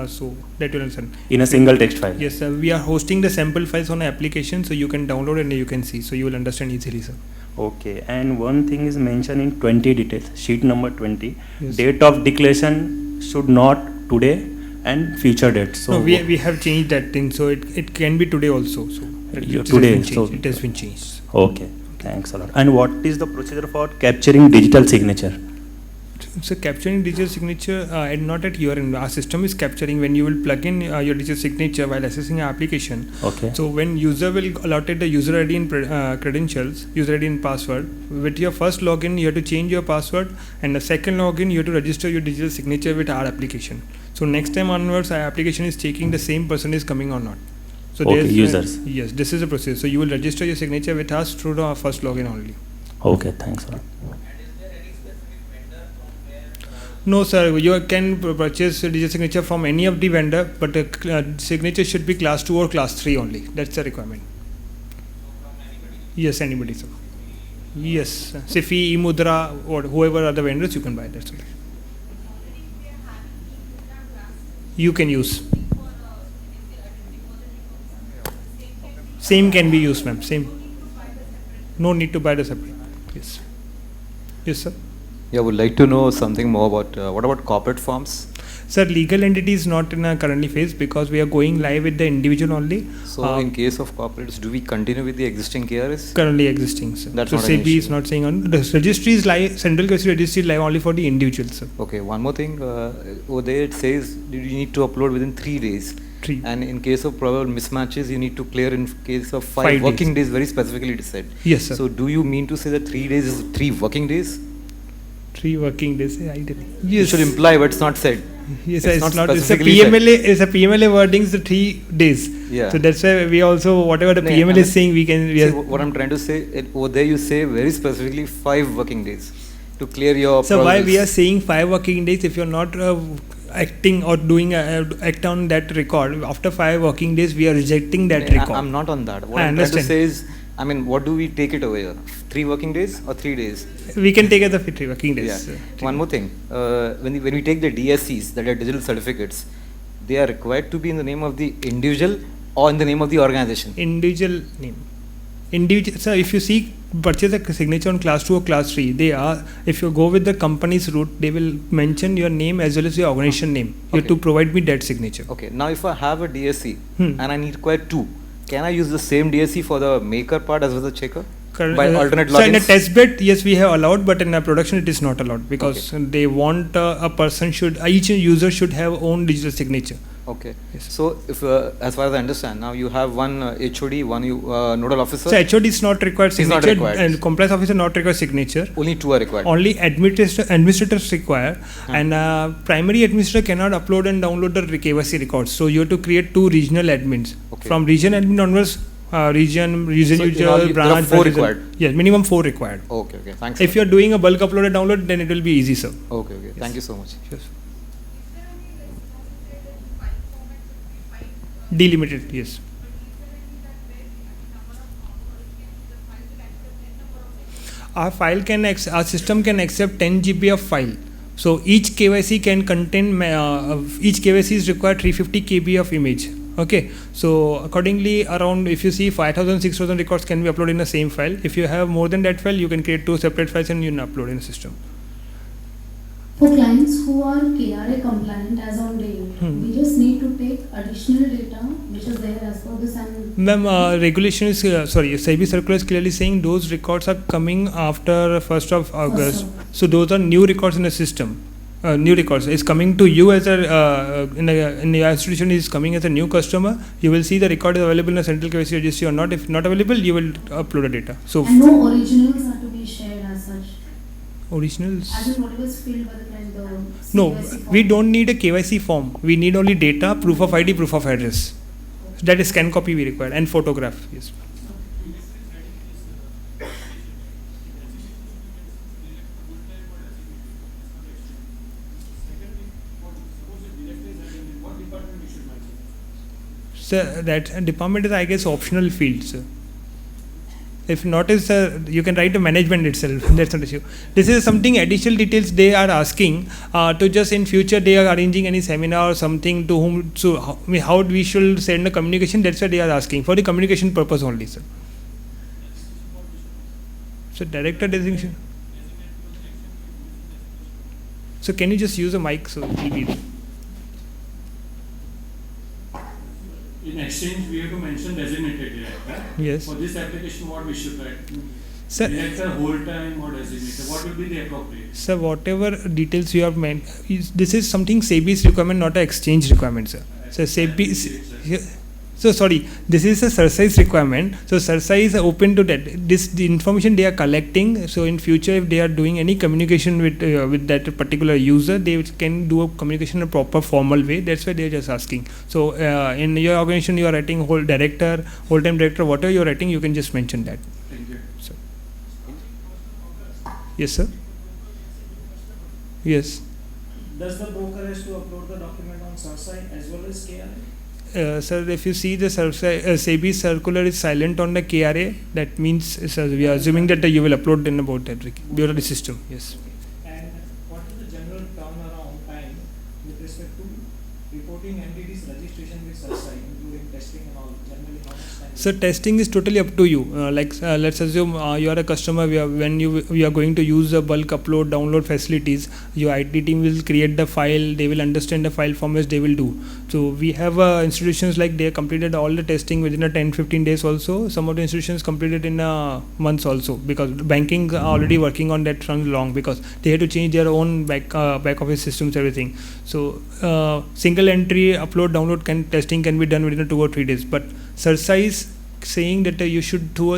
So that will understand. In a single text file. Yes, sir. We are hosting the sample files on an application, so you can download and you can see. So you will understand easily, sir. Okay, and one thing is mentioned in 20 details, sheet number 20. Yes. Date of declaration should not today and future date. So No, we have changed that thing, so it can be today also. So Yeah, it today, has been so- changed. It has been changed. Okay, thanks a lot. And what is the procedure for capturing digital signature? So capturing digital signature and not at your end. Our system is capturing when you will plug in your digital signature while accessing an application. Okay. So when user will allotted the user ID and credentials, user ID and password, with your first login you have to change your password, and the second login you have to register your digital signature with our application. So next time onwards our application is checking the same person is coming or not. So Okay, there's, users. Yes, this is the process. So you will register your signature with us through the first login only. Okay, thanks a lot. No, sir. You can purchase a digital signature from any of the vendor, but signature should be class 2 or class 3 only. That's the requirement. Yes, anybody, sir. Yes, Sifi, eMudra, or whoever are the vendors, you can buy that. Sir. You can use. Same can be used, ma'am. Same. No need to buy the separate. Yes. Yes, sir. Yeah, would like to know something more about what about corporate forms? Sir, legal entity is not in a currently phase because we are going live with the individual only. So, in case of corporates, do we continue with the existing KRS? Currently existing, sir. That's so not an SEBI is issue. not saying on the registry is live. Central KYC registry is live only for the individuals, sir. Okay, one more thing. Over there it says you need to upload within 3 days. 3. And in case of probable mismatches, you need to clear in case of 5 5 working days. Very specifically it is said. Yes, sir. So, do you mean to say that 3 days is 3 working days? 3 working days. I did. It Yes. should imply, but it's not said. Yes, it's it's not not. It's a specifically said. PMLA. It's a PMLA wording. Is the 3 days. Yeah. So that's why we also whatever the No, PMLA I is mean, saying we can. We See, are, what I'm trying to say, over there you say very specifically 5 working days to clear your so why we are probables. saying 5 working days if you're not acting or doing act on that record after 5 working days we are rejecting that record. I'm not on that. What I I'm trying to understand. say is, I mean, what do we take it over here? 3 working days or 3 days? We can take it the 3 working days. Yeah. One more thing. When we take the DSCs, that are digital certificates, they are required to be in the name of the individual or in the name of the organization. Individual name. Individual. So if you see purchase a signature on class 2 or class 3, they are. If you go with the company's route, they will mention your name as well as your organization name. You have to provide me that signature. Okay. Now, if I have a DSC Hmm. and I need require 2, can I use the same DSC for the maker part as well as the checker? Current- By alternate so in a logins? test bed, yes, we have allowed, but in a production, it is not allowed because they want a person should each user should have own digital signature Okay. Yes. So, if as far as I understand, now you have one HOD, one nodal officer. So HOD is not required Is not signature, required. and compliance officer not required signature. Only two are required. Only administrators require, and primary administrator cannot upload and download the KYC records. So you have to create 2 regional admins. Okay. From region admin onwards, region So user, in all, there are branch. 4 branch user. required. Yes, minimum 4 required. Okay. Thanks. If you are doing a bulk upload and download, then it will be easy, sir. Okay. Thank you so much. Yes. Delimited, yes. Our system can accept 10 GB of file. So each KYC can contain, each KYC is required 350 KB of image. Okay, so accordingly, around, if you see 5,000, 6,000 records can be uploaded in the same file. If you have more than that file, you can create 2 separate files and you can upload in the system. For clients who are KRA compliant as on date, we just need to take additional data which is there as per this and. Ma'am, regulation is, SEBI circular is clearly saying those records are coming after 1st of August. So those are new records in the system. New records is coming to you as in your institution is coming as a new customer. You will see the record is available in a central KYC registry or not. If not available, you will upload the data. So and no originals are to be shared as such. Originals? As in whatever is filled by the client, the No, KYC form. we don't need a KYC form. We need only data, proof of ID, proof of address. That is scan copy we require and photograph. Yes. So that department is, I guess, optional field, sir. If not, is you can write the management itself. That's not issue. This is something additional details they are asking to just in future they are arranging any seminar or something to whom. So how we should send the communication. That's what they are asking for the communication purpose only, sir. So director designation. So can you just use a mic so it will be. In exchange, we have to mention designated director. Yes. For this application, what we should write? Sir, Director, whole time or designated? What will be the appropriate? Sir, whatever details you have meant, this is something SEBI's requirement, not an exchange requirement, sir. So SEBI, so sorry, this is a CERSAI's requirement. So CERSAI is open to that. The information they are collecting. So in future, if they are doing any communication with that particular user, they can do a communication in a proper formal way. That's why they are just asking. So in your organization, you are writing whole director, whole time director, whatever you are writing, you can just mention that. Thank you. So, yes, sir. Yes. Does the broker has to upload the document on CERSAI as well as KRA? Sir, if you see the SEBI circular is silent on the KRA, that means we are assuming that you will upload in about that bureau the system. Yes. And what is the general turnaround time with respect to reporting entities registration with CERSAI, including testing and all? Generally, how much time? So testing is totally up to you. Let's assume you are a customer. When you are going to use the bulk upload download facilities, your IT team will create the file. They will understand the file formats they will do. So we have institutions like they completed all the testing within a 10-15 days also. Some of the institutions completed in months also, because banking are already working on that from long, because they had to change their own back office systems, everything. So single entry upload download testing can be done within 2 or 3 days. But CERSAI is saying that you should do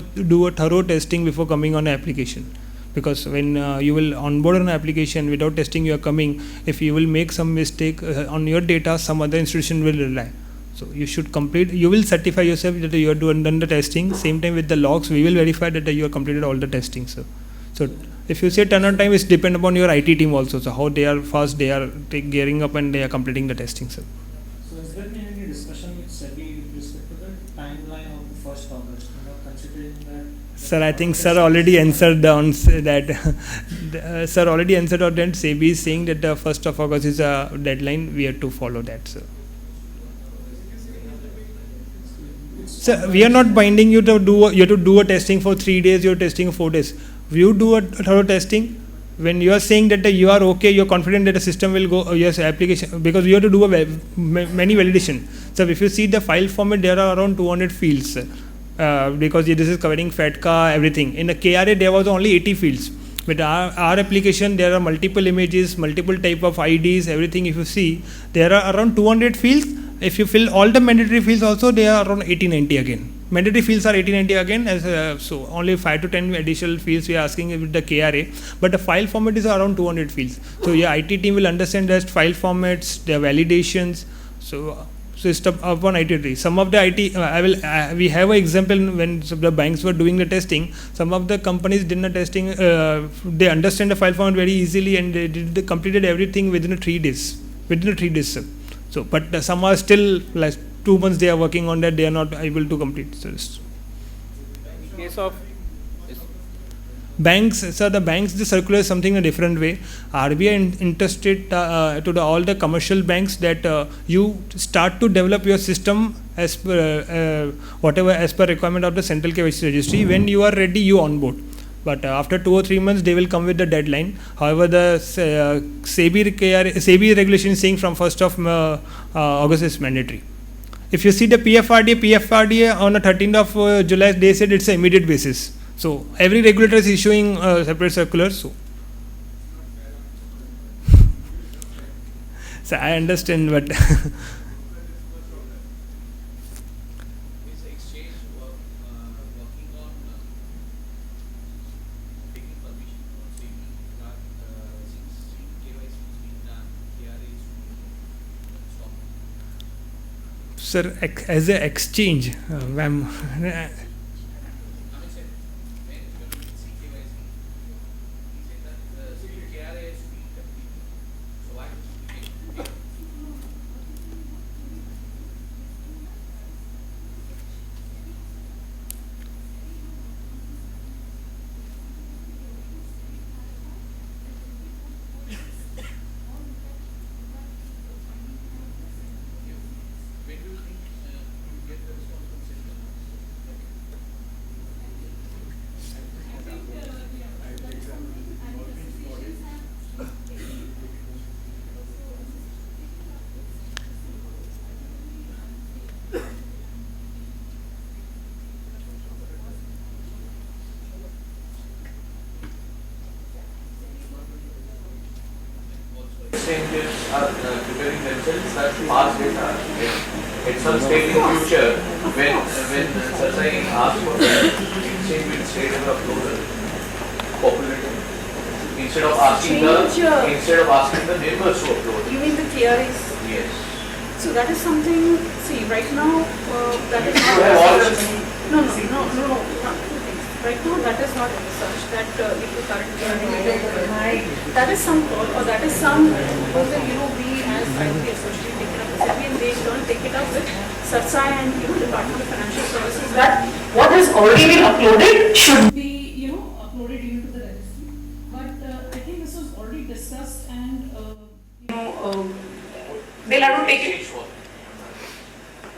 a thorough testing before coming on an application. Because when you will onboard an application without testing, you are coming. If you will make some mistake on your data, some other institution will rely. So you should complete. You will certify yourself that you have done the testing. Same time with the logs, we will verify that you have completed all the testing. So if you say turnaround time, it's depend upon your IT team also. So how they are fast they are gearing up and they are completing the testing. So has there been any discussion with SEBI with respect to the timeline of the 1st August? Considering that. Sir, I think sir already answered on that. Sir already answered on that. SEBI is saying that the 1st of August is a deadline. We have to follow that, sir. Sir, we are not binding you to do. You have to do a testing for 3 days. You are testing 4 days. You do a thorough testing. When you are saying that you are okay, you are confident that the system will go. Yes, application, because you have to do many validation. So if you see the file format, there are around 200 fields. Because this is covering FATCA, everything. In the KRA, there was only 80 fields. With our application, there are multiple images, multiple type of IDs, everything. If you see, there are around 200 fields, if you fill all the mandatory fields also, they are around 80-90 again. Mandatory fields are 80-90 again, as so only 5 to 10 additional fields we are asking with the KRA, but the file format is around 200 fields. So yeah, IT team will understand that file formats, their validations. So it's upon IT. Some of the IT, we have an example when the banks were doing the testing. Some of the companies did the testing. They understand the file format very easily, and they completed everything within 3 days. So, but some are still like 2 months they are working on that. They are not able to complete. So, In case of banks, sir, the banks, the circular is something a different way. RBI interested to all the commercial banks that you start to develop your system as per whatever as per requirement of the central KYC registry. When you are ready, you onboard. But after 2 or 3 months, they will come with the deadline. However, the SEBI regulation is saying from 1st of August is mandatory. If you see the PFRDA on the 13th of July, they said it's an immediate basis. So every regulator is issuing separate circulars. So I understand, but sir, as an exchange, ma'am. Exchanges are preparing themselves that past data. At some stage in future, when CERSAI asks for the exchange will state and upload populated. Instead of asking the members to upload. You mean the KRAs? Yes. So that is something. See, right now that is not. You have all the No, not two things. Right now, that is not research that if the current that is some call or that is some proposal, we as IT associate take it up with SEBI and they don't take it up with CERSAI and Department of Financial Services that what has already been uploaded should be uploaded into the registry. But I think this was already discussed and they'll have to take it.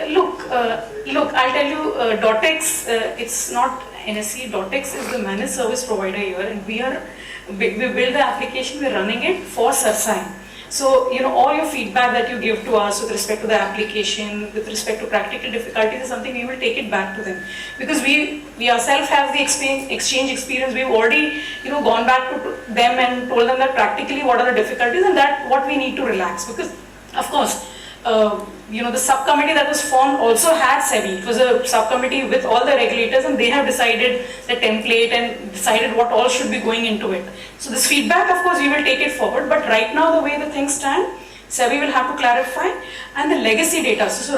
Look, I'll tell you, DOTX, it's not NSE. DOTX is the managed service provider here, and we build the application, we're running it for CERSAI. So, all your feedback that you give to us with respect to the application, with respect to practical difficulties is something we will take it back to them. Because we ourselves have the exchange experience, we've already, gone back to them and told them that practically what are the difficulties and that what we need to relax. Because, of course, the subcommittee that was formed also had SEBI. It was a subcommittee with all the regulators and they have decided the template and decided what all should be going into it. So this feedback, of course, we will take it forward, but right now the way the things stand, SEBI will have to clarify and the legacy data. So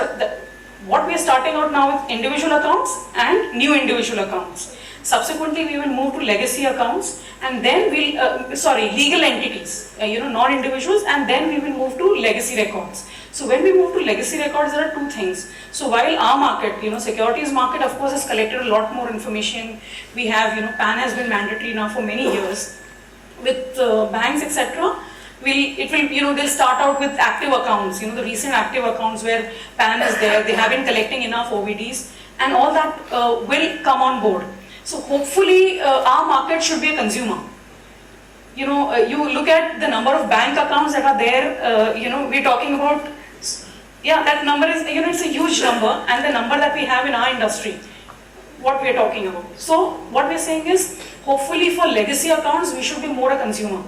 what we are starting out now with individual accounts and new individual accounts. Subsequently, we will move to legacy accounts and then legal entities, non-individuals, and then we will move to legacy records. So when we move to legacy records, there are two things. So while our market, securities market, of course, has collected a lot more information. We have, PAN has been mandatory now for many years. With banks, etc., they'll start out with active accounts, the recent active accounts where PAN is there, they have been collecting enough OVDs, and all that will come on board. So hopefully, our market should be a consumer. You look at the number of bank accounts that are there, we're talking about, that number is, it's a huge number, and the number that we have in our industry, what we're talking about. So what we're saying is, hopefully for legacy accounts, we should be more a consumer.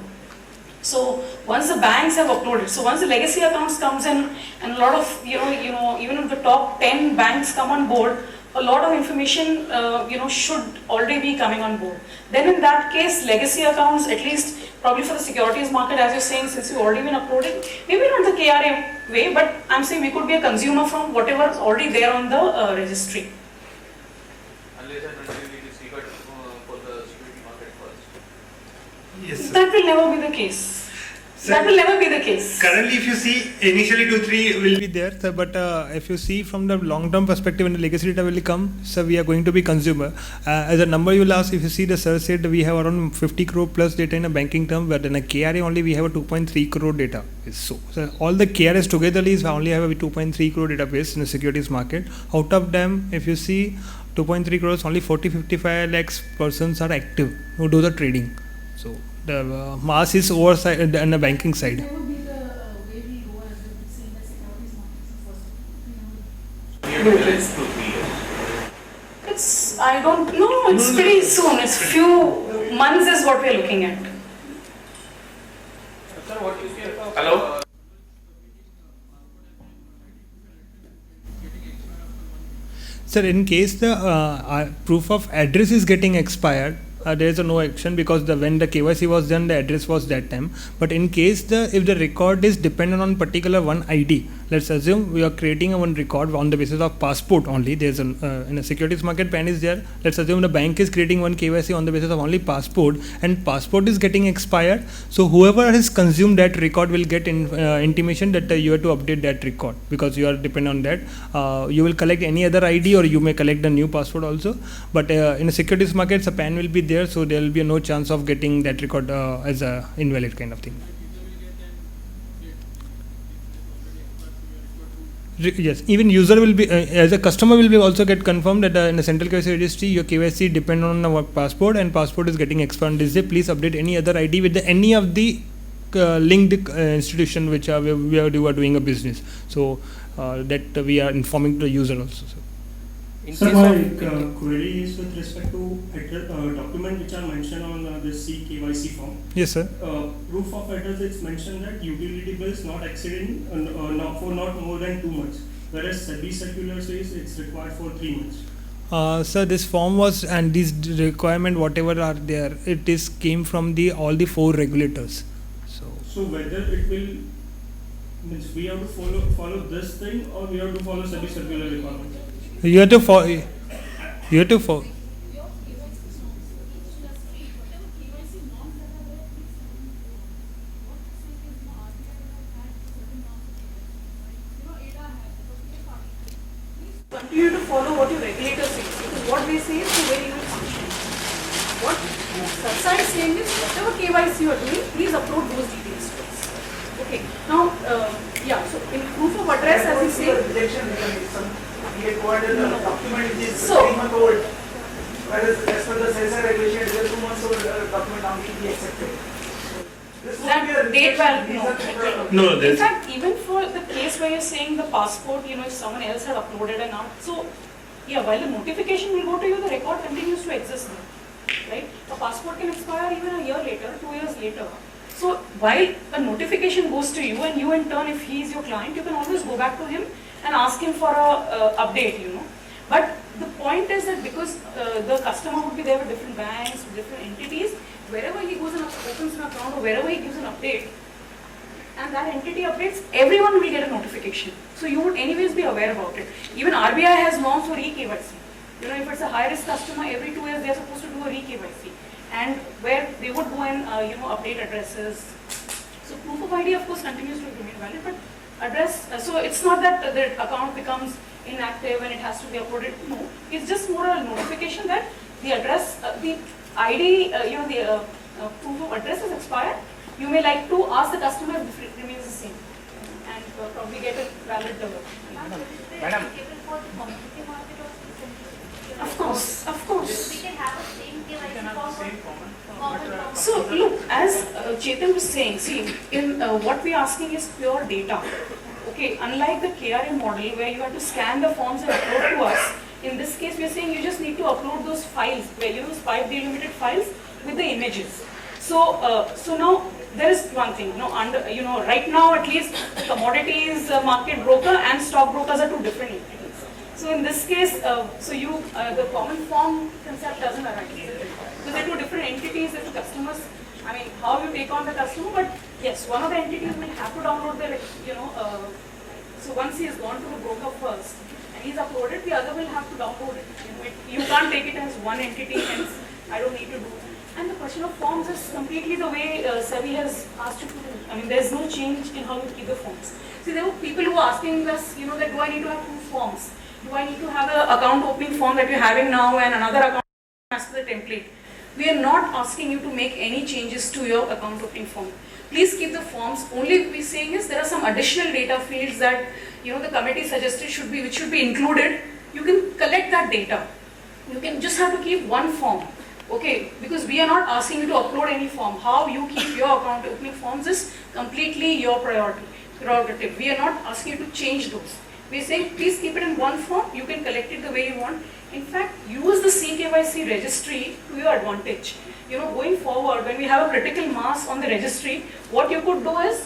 So once the banks have uploaded, so once the legacy accounts comes in, and a lot of, even if the top 10 banks come on board, a lot of information, should already be coming on board. Then in that case, legacy accounts, at least probably for the securities market, as you're saying, since you've already been uploaded, maybe not the KRA way, but I'm saying we could be a consumer from whatever is already there on the registry. Unless and until it is triggered for the security market first. Yes, sir. That will never be the case. That will never be the case. Currently, if you see, initially 2-3 will be there, sir, but if you see from the long-term perspective, when the legacy data will come, so we are going to be consumer. As a number you will ask, if you see the sir said we have around 50 crore plus data in a banking term, but in a KRA only we have a 2.3 crore data. So all the KRAs together is only have a 2.3 crore database in the securities market. Out of them, if you see 2.3 crores, only 40-55 lakhs persons are active who do the trading. So the mass is overside on the banking side. That would be the way we go as we see in the securities market. You have to realize 2-3 years. It's, I don't know, it's pretty soon. It's few months is what we're looking at. Sir, what you say? Hello? Sir, in case the proof of address is getting expired, there is no action because when the KYC was done, the address was that time. But in case if the record is dependent on particular one ID, let's assume we are creating a one record on the basis of passport only. There's in a securities market, PAN is there. Let's assume the bank is creating one KYC on the basis of only passport, and passport is getting expired. So whoever has consumed that record will get intimation that you have to update that record because you are dependent on that. You will collect any other ID or you may collect the new passport also. But in a securities market, the PAN will be there, so there will be no chance of getting that record as a invalid kind of thing. Yes, even user will be as a customer will be also get confirmed that in the central KYC registry your KYC depend on our passport and passport is getting expired. This day please update any other ID with any of the linked institution which we are doing a business. So that we are informing the user also. So my query is with respect to document which are mentioned on the CKYC form. Yes, sir. Proof of address, it's mentioned that utility bills not exceeding for not more than 2 months, whereas SEBI circular says it's required for 3 months. Sir, this form was and these requirement whatever are there, it is came from all the 4 regulators. So whether it will means we have to follow this thing or we have to follow SEBI circular requirement. You have to follow. You have to follow. Continue to follow what your regulator says, because what they say is the way you will function. What SARSA is saying is whatever KYC you are doing, please upload those details to us. Okay. Now, so in proof of address, as you say. He had provided a document which is So- 3 months old, whereas as per the SESA regulation, it is a 2 months old document now will be accepted. This would be a That date value, No, In there's- fact, even for the case where you're saying the passport, if someone else had uploaded and now, so while the notification will go to you, the record continues to exist there, right? A passport can expire even a year later, 2 years later. So while a notification goes to you and you in turn, if he is your client, you can always go back to him and ask him for a update, But the point is that because the customer would be there with different banks, different entities, wherever he goes and opens an account or wherever he gives an update, and that entity updates, everyone will get a notification. So you would anyways be aware about it. Even RBI has norms for re-KYC. If it's a high-risk customer, every 2 years they are supposed to do a re-KYC. And where they would go and, update addresses. So proof of ID, of course, continues to remain valid, but address, so it's not that the account becomes inactive and it has to be uploaded. No, it's just more a notification that the address, the ID, the proof of address is expired. You may like to ask the customer if it remains the same and probably get a valid Madam. Of course. We can have a same KYC form. So look, as Chetan was saying, see, in what we are asking is pure data. Okay, unlike the KRA model where you have to scan the forms and upload to us, in this case we are saying you just need to upload those files, where those 5 delimited files with the images. So now there is one thing, right now at least commodities market broker and stock brokers are two different entities. So in this case, the common form concept doesn't arise. So they're two different entities as customers. I mean, how you take on the customer, but yes, one of the entities may have to download the, so once he has gone to the broker first and he's uploaded, the other will have to download it. You can't take it as one entity, hence I don't need to do. And the question of forms is completely the way SEBI has asked you to do. I mean, there's no change in how you keep the forms. See, there were people who were asking us, that do I need to have two forms? Do I need to have an account opening form that we're having now and another account as per the template? We are not asking you to make any changes to your account opening form. Please keep the forms. Only we're saying is there are some additional data fields that the committee suggested which should be included. You can collect that data. You can just have to keep one form. Okay, because we are not asking you to upload any form. How you keep your account opening forms is completely your prerogative. We are not asking you to change those. We are saying please keep it in one form. You can collect it the way you want. In fact, use the CKYC registry to your advantage. Going forward, when we have a critical mass on the registry, what you could do is,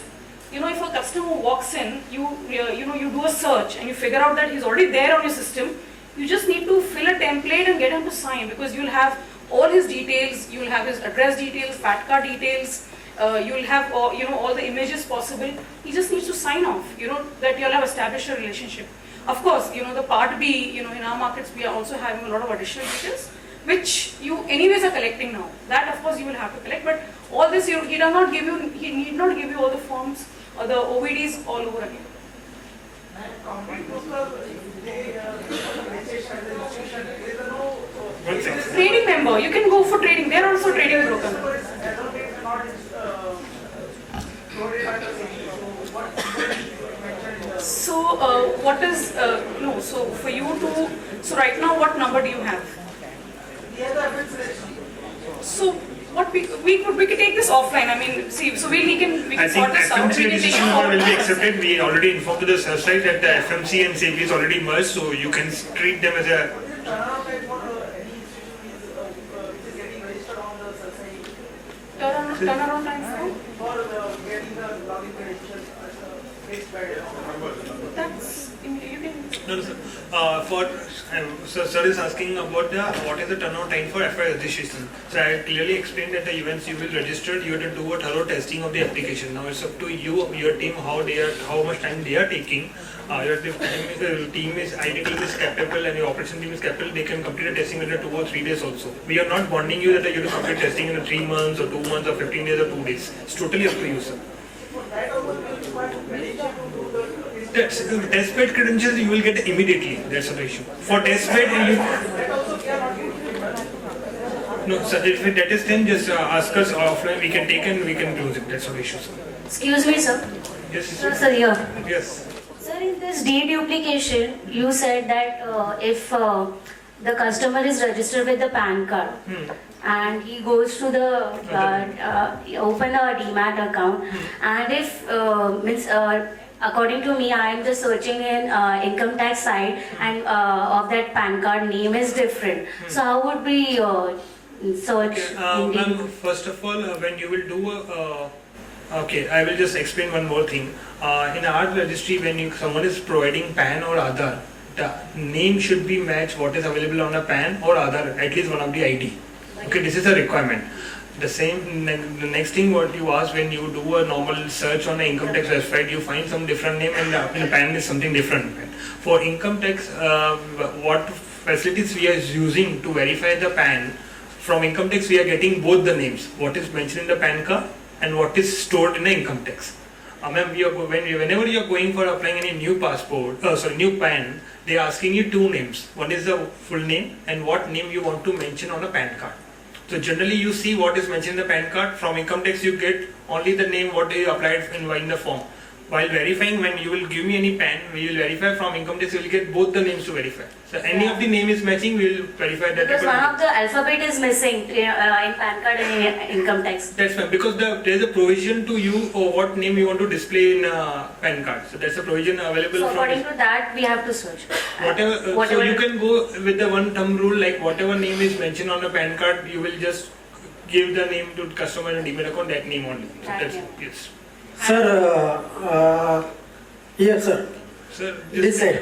if a customer walks in, you do a search and you figure out that he's already there on your system. You just need to fill a template and get him to sign, because you'll have all his details, you'll have his address details, FAT card details, you'll have all the images possible. He just needs to sign off, that you'll have established a relationship. Of course, the part B, in our markets we are also having a lot of additional details, which you anyways are collecting now. That of course you will have to collect, but all this he need not give you all the forms or the OVDs all over again. Trading member, you can go for trading. They are also trading broker. So what is So for you to right now, what number do you have? So what we could take this offline. I mean, see, so we can I think sort this out. FMC registration number will be accepted. We already informed the search site that the FMC and SEBI is already merged, so you can treat them as a. Turnaround time for getting the login credentials fixed by that's you can. No, sir. Sir is asking about what is the turnaround time for FI registration. So I clearly explained that the events you will register, you have to do a thorough testing of the application. Now it's up to you, your team, how much time they are taking. Your IT team is capable and your operation team is capable. They can complete the testing within 2 or 3 days also. We are not bonding you that you have to complete testing in 3 months or 2 months or 15 days or 2 days. It's totally up to you, sir. Test bed credentials you will get immediately. That's the issue. For test bed, no, sir. If that is then just ask us offline. We can take and we can close it. That's the issue, sir. Excuse me, sir. Yes, sir. Here. Yes. Sir, in this deduplication, you said that if the customer is registered with the PAN card and he goes to the open a demat account, and if according to me, I am just searching in income tax side, and of that PAN card name is different. So how would we search? First of all, when you will do okay, I will just explain one more thing. In our registry, when someone is providing PAN or Aadhaar, the name should be match what is available on a PAN or Aadhaar, at least one of the ID. Okay, this is a requirement. The next thing what you ask, when you do a normal search on the income tax website, you find some different name and the PAN is something different. For income tax, what facilities we are using to verify the PAN, from income tax we are getting both the names, what is mentioned in the PAN card and what is stored in the income tax. Whenever you are going for applying any new new PAN, they are asking you 2 names. One is the full name and what name you want to mention on a PAN card. So generally you see what is mentioned in the PAN card. From income tax you get only the name what is applied in the form. While verifying, when you will give me any PAN, we will verify from income tax, we will get both the names to verify. So any of the name is matching, we will verify that. Because one of the alphabet is missing in PAN card and income tax. That's fine, because there is a provision to you or what name you want to display in PAN card. So that's a provision available. So according to that, we have to search. Whatever. So you can go with the one thumb rule, like whatever name is mentioned on the PAN card, you will just give the name to customer and email account, that name only. So that's, yes. Sir, yes, sir. Sir, This side.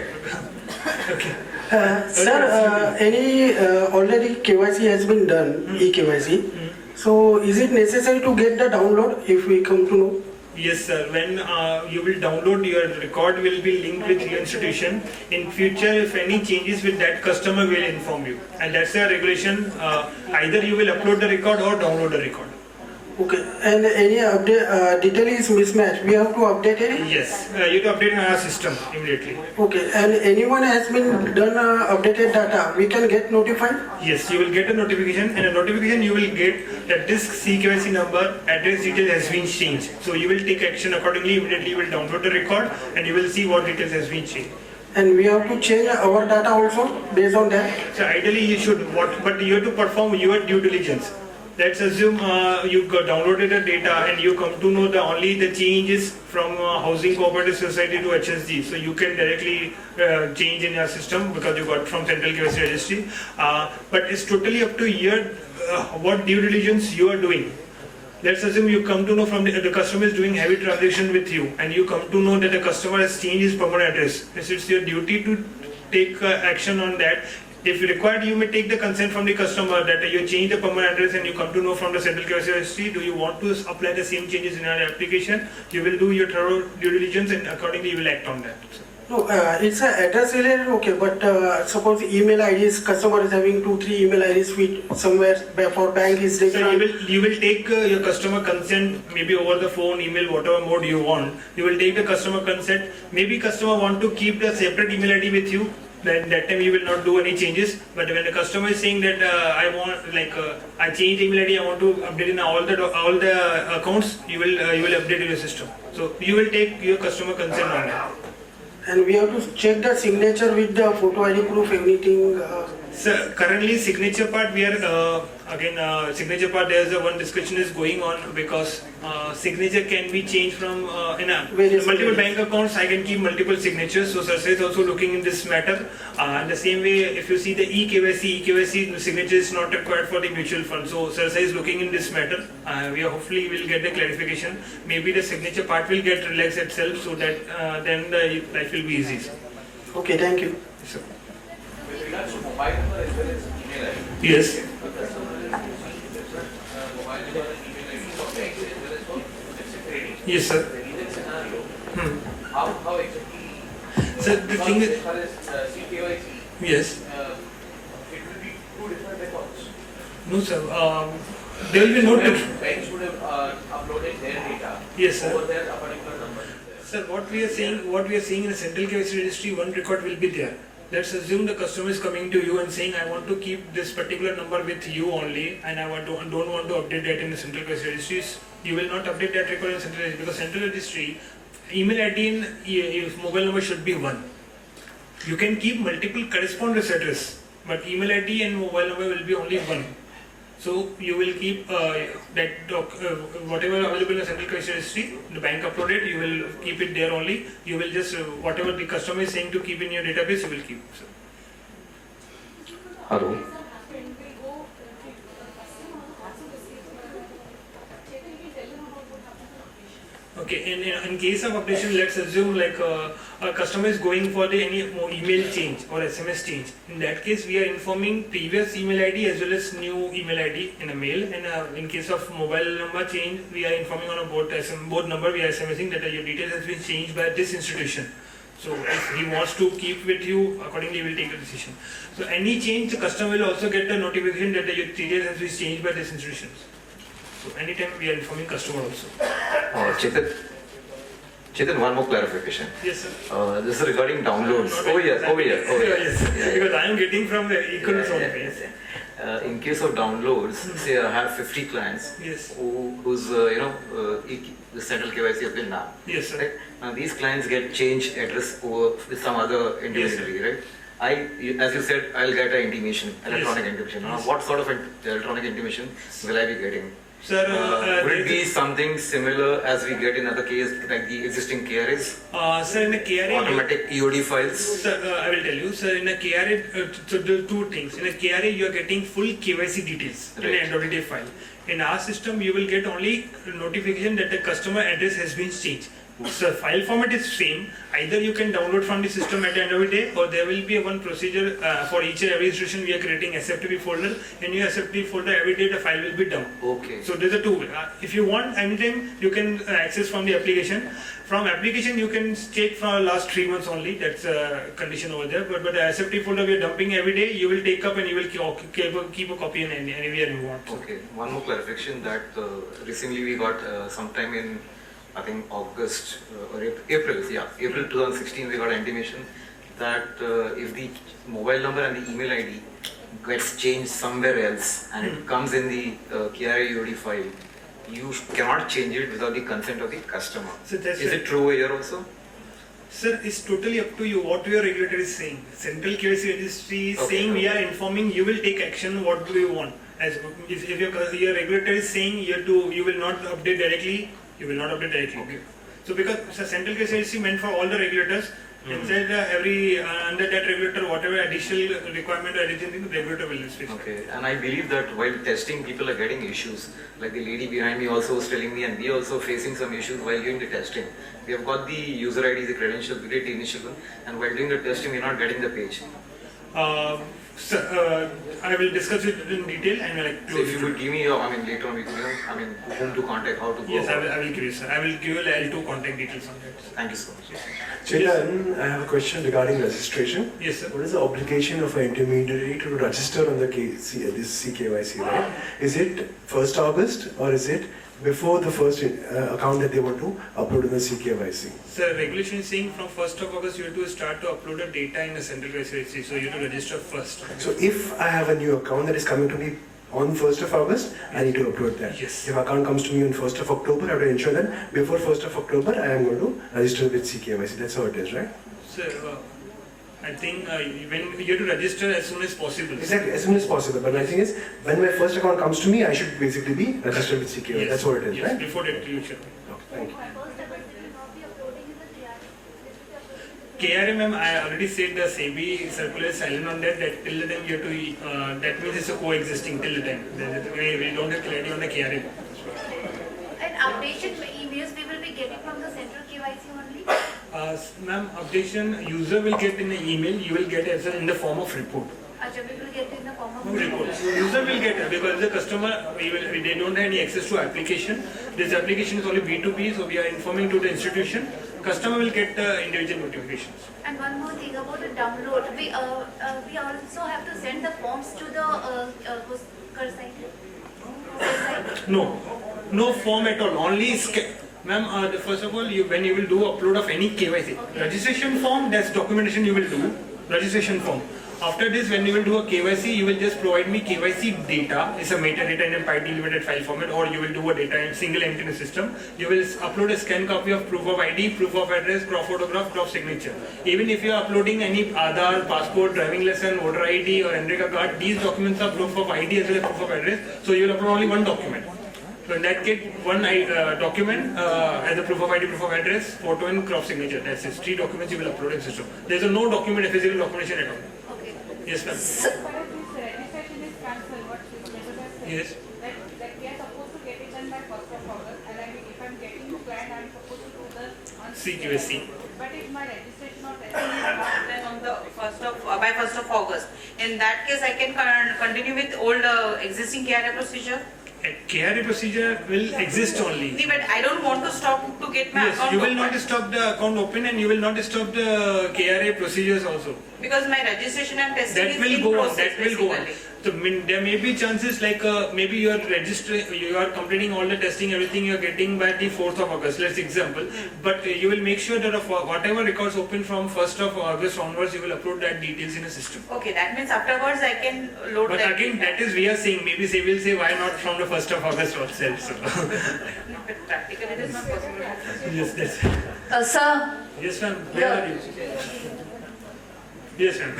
Okay. Sir, any already KYC has been done, e-KYC. So is it necessary to get the download if we come to know? Yes, sir. When you will download, your record will be linked with your institution. In future, if any changes with that, customer will inform you. And that's the regulation. Either you will upload the record or download the record. Okay. And any update detail is mismatched, we have to update it? Yes. You have to update in our system immediately. Okay. And anyone has been done updated data, we can get notified? Yes, you will get a notification, and a notification you will get that this CKYC number, address detail has been changed. So you will take action accordingly. Immediately you will download the record and you will see what details has been changed. And we have to change our data also based on that? So ideally you should, but you have to perform your due diligence. Let's assume you downloaded the data and you come to know only the changes from Housing Cooperative Society to HSG. So you can directly change in your system because you got from Central KYC Registry. But it's totally up to you what due diligence you are doing. Let's assume you come to know from the customer is doing heavy transaction with you and you come to know that the customer has changed his permanent address. It's your duty to take action on that. If required, you may take the consent from the customer that you change the permanent address and you come to know from the Central KYC Registry, do you want to apply the same changes in your application? You will do your thorough due diligence and accordingly you will act on that. No, it's an address related, okay, but suppose email IDs, customer is having 2-3 email IDs with somewhere for bank is different. So you will take your customer consent maybe over the phone, email, whatever mode you want. You will take the customer consent. Maybe customer want to keep the separate email ID with you. That time you will not do any changes. But when the customer is saying that I want I changed email ID, I want to update in all the accounts, you will update your system. So you will take your customer consent on that. And we have to check the signature with the photo ID proof, everything. So currently signature part we are signature part there's one discussion is going on because signature can be changed from in multiple bank accounts. I can keep multiple signatures. So SARSA is also looking in this matter. In the same way, if you see the e-KYC signature is not required for the mutual fund. So SARSA is looking in this matter. We are hopefully will get the clarification. Maybe the signature part will get relaxed itself so that then the life will be easy. Okay, thank you. So, with regards to mobile number as well as email ID. Yes. Mobile number and email ID for banks as well as for let's say trading. Yes, sir. In that scenario, how exactly? So the thing is, as far as CKYC, yes. It will be two different records. No, sir. There will be no difference. Banks would have uploaded their data. Yes, sir. Over there, a particular number. Sir, what we are saying in the Central KYC Registry, one record will be there. Let's assume the customer is coming to you and saying, I want to keep this particular number with you only, and I don't want to update that in the Central KYC Registries. You will not update that record in Central Registry because Central Registry, email ID and mobile number should be one. You can keep multiple correspondence address, but email ID and mobile number will be only one. So you will keep whatever available in the Central KYC Registry, the bank uploaded, you will keep it there only. You will just whatever the customer is saying to keep in your database, you will keep. So. Hello. Okay, in case of updation, let's assume a customer is going for any email change or SMS change. In that case, we are informing previous email ID as well as new email ID in a mail. And in case of mobile number change, we are informing on a board number. We are SMSing that your details has been changed by this institution. So if he wants to keep with you, accordingly he will take the decision. So any change, the customer will also get the notification that your details has been changed by this institution. So anytime we are informing customer also. Chetan, one more clarification. Yes, sir. This is regarding downloads. Over here. Yes. Yeah. Because I am getting from the e-commerce page. In case of downloads, say I have 50 clients whose the Central KYC has been now. Yes, sir. Right? Now these clients get changed address over with some other intermediary, right? As you said, I'll get an intimation, electronic intimation. Now, what sort of electronic intimation will I be getting? Sir, would it be something similar as we get in other cases like the existing KRAs? Sir, in a KRA, automatic EOD files? Sir, I will tell you. Sir, in a KRA, so there are two things. In a KRA, you are getting full KYC details in an end of the day file. In our system, you will get only notification that the customer address has been changed. So file format is same. Either you can download from the system at the end of the day, or there will be one procedure for each and every registration. We are creating SFTP folder. In your SFTP folder, every day the file will be down. Okay. So there's a two. If you want anytime, you can access from the application. From application, you can check from last 3 months only. That's a condition over there. But the SFTP folder we are dumping every day, you will take up and you will keep a copy in anywhere you want. Okay. One more clarification that recently we got sometime in I think August or April, yeah, April 2016, we got an intimation that if the mobile number and the email ID gets changed somewhere else and it comes in the KRA EOD file, you cannot change it without the consent of the customer. So that's is it true over here also? Sir, it's totally up to you what your regulator is saying. Central KYC registry is saying we are informing you will take action. What do you want? As if your regulator is saying you will not update directly. You will not update directly. Okay. So because Central KYC registry meant for all the regulators, inside every under that regulator, whatever additional requirement or anything, the regulator will specify. Okay, and I believe that while testing, people are getting issues. Like the lady behind me also was telling me, and we are also facing some issues while doing the testing. We have got the user ID, the credentials, we did the initial one, and while doing the testing, we are not getting the page. Sir, I will discuss it in detail and like. So if you would give me your, later on we can, whom to contact, how to go. Yes, I will give you, sir. I will give you L2 contact details on that. Thank you so much. Chetan, I have a question regarding registration. Yes, sir. What is the obligation of an intermediary to register on the this CKYC, right? Is it 1st August or is it before the first account that they want to upload in the CKYC? Sir, regulation is saying from 1st of August you have to start to upload the data in the Central KYC registry, so you have to register first. So if I have a new account that is coming to me on 1st of August, I need to upload that. Yes. If account comes to me on 1st of October, I have to ensure that before 1st of October I am going to register with CKYC. That's how it is, right? Sir, I think when you have to register as soon as possible. Exactly, as soon as possible. But my thing is, when my first account comes to me, I should basically be registered with CKYC. Yes. That's what it is, yes, right? Before that you should. Okay, thank you. KRA, ma'am, I already said the SEBI circular is silent on that. That till the time you have to, that means it's a coexisting till the time. We don't have clarity on the KRA. And updation emails we will be getting from the Central KYC only? Ma'am, updation user will get in the email. You will get as in the form of report. Acha, we will get in the form of report. User will get it because the customer they don't have any access to application. This application is only B2B, so we are informing to the institution. Customer will get individual notifications. And one more thing about the download, we also have to send the forms to the site. No form at all. Only ma'am. First of all, when you will do upload of any KYC registration form, that's documentation you will do. Registration form. After this, when you will do a KYC, you will just provide me KYC data. It's a metadata in a PyD limited file format, or you will do a data in single entity in a system. You will upload a scan copy of proof of ID, proof of address, crop photograph, crop signature. Even if you are uploading any Aadhaar, passport, driving license, voter ID, or NREGA card, these documents are proof of ID as well as proof of address. So you will upload only one document. So in that case, one document as a proof of ID, proof of address, photo, and crop signature. That's it. 3 documents you will upload in system. There is no document, physical documentation at all. Yes, ma'am. Registration is cancelled. What yes. That we are supposed to get it done by 1st of August, and if I'm getting the plan, I'm supposed to do the CQSC. But if my registration or testing is not done on the by 1st of August, in that case, I can continue with old existing KRA procedure. KRA procedure will exist only. See, but I don't want to stop to get my account you will open. not stop the account open, and you will not stop the KRA procedures also. Because my registration and testing that is will in go process, on. That will go on. basically. So there may be chances like maybe you are completing all the testing, everything you are getting by the 4th of August. Let's example. But you will make sure that whatever records open from 1st of August onwards, you will upload that details in a system. Okay, that means afterwards I can load But that. again, that is we are saying. Maybe they will say why not from the 1st of August itself. So. But practically it is not possible. Yes. Sir. Yes, ma'am. Where are you? Yes, ma'am.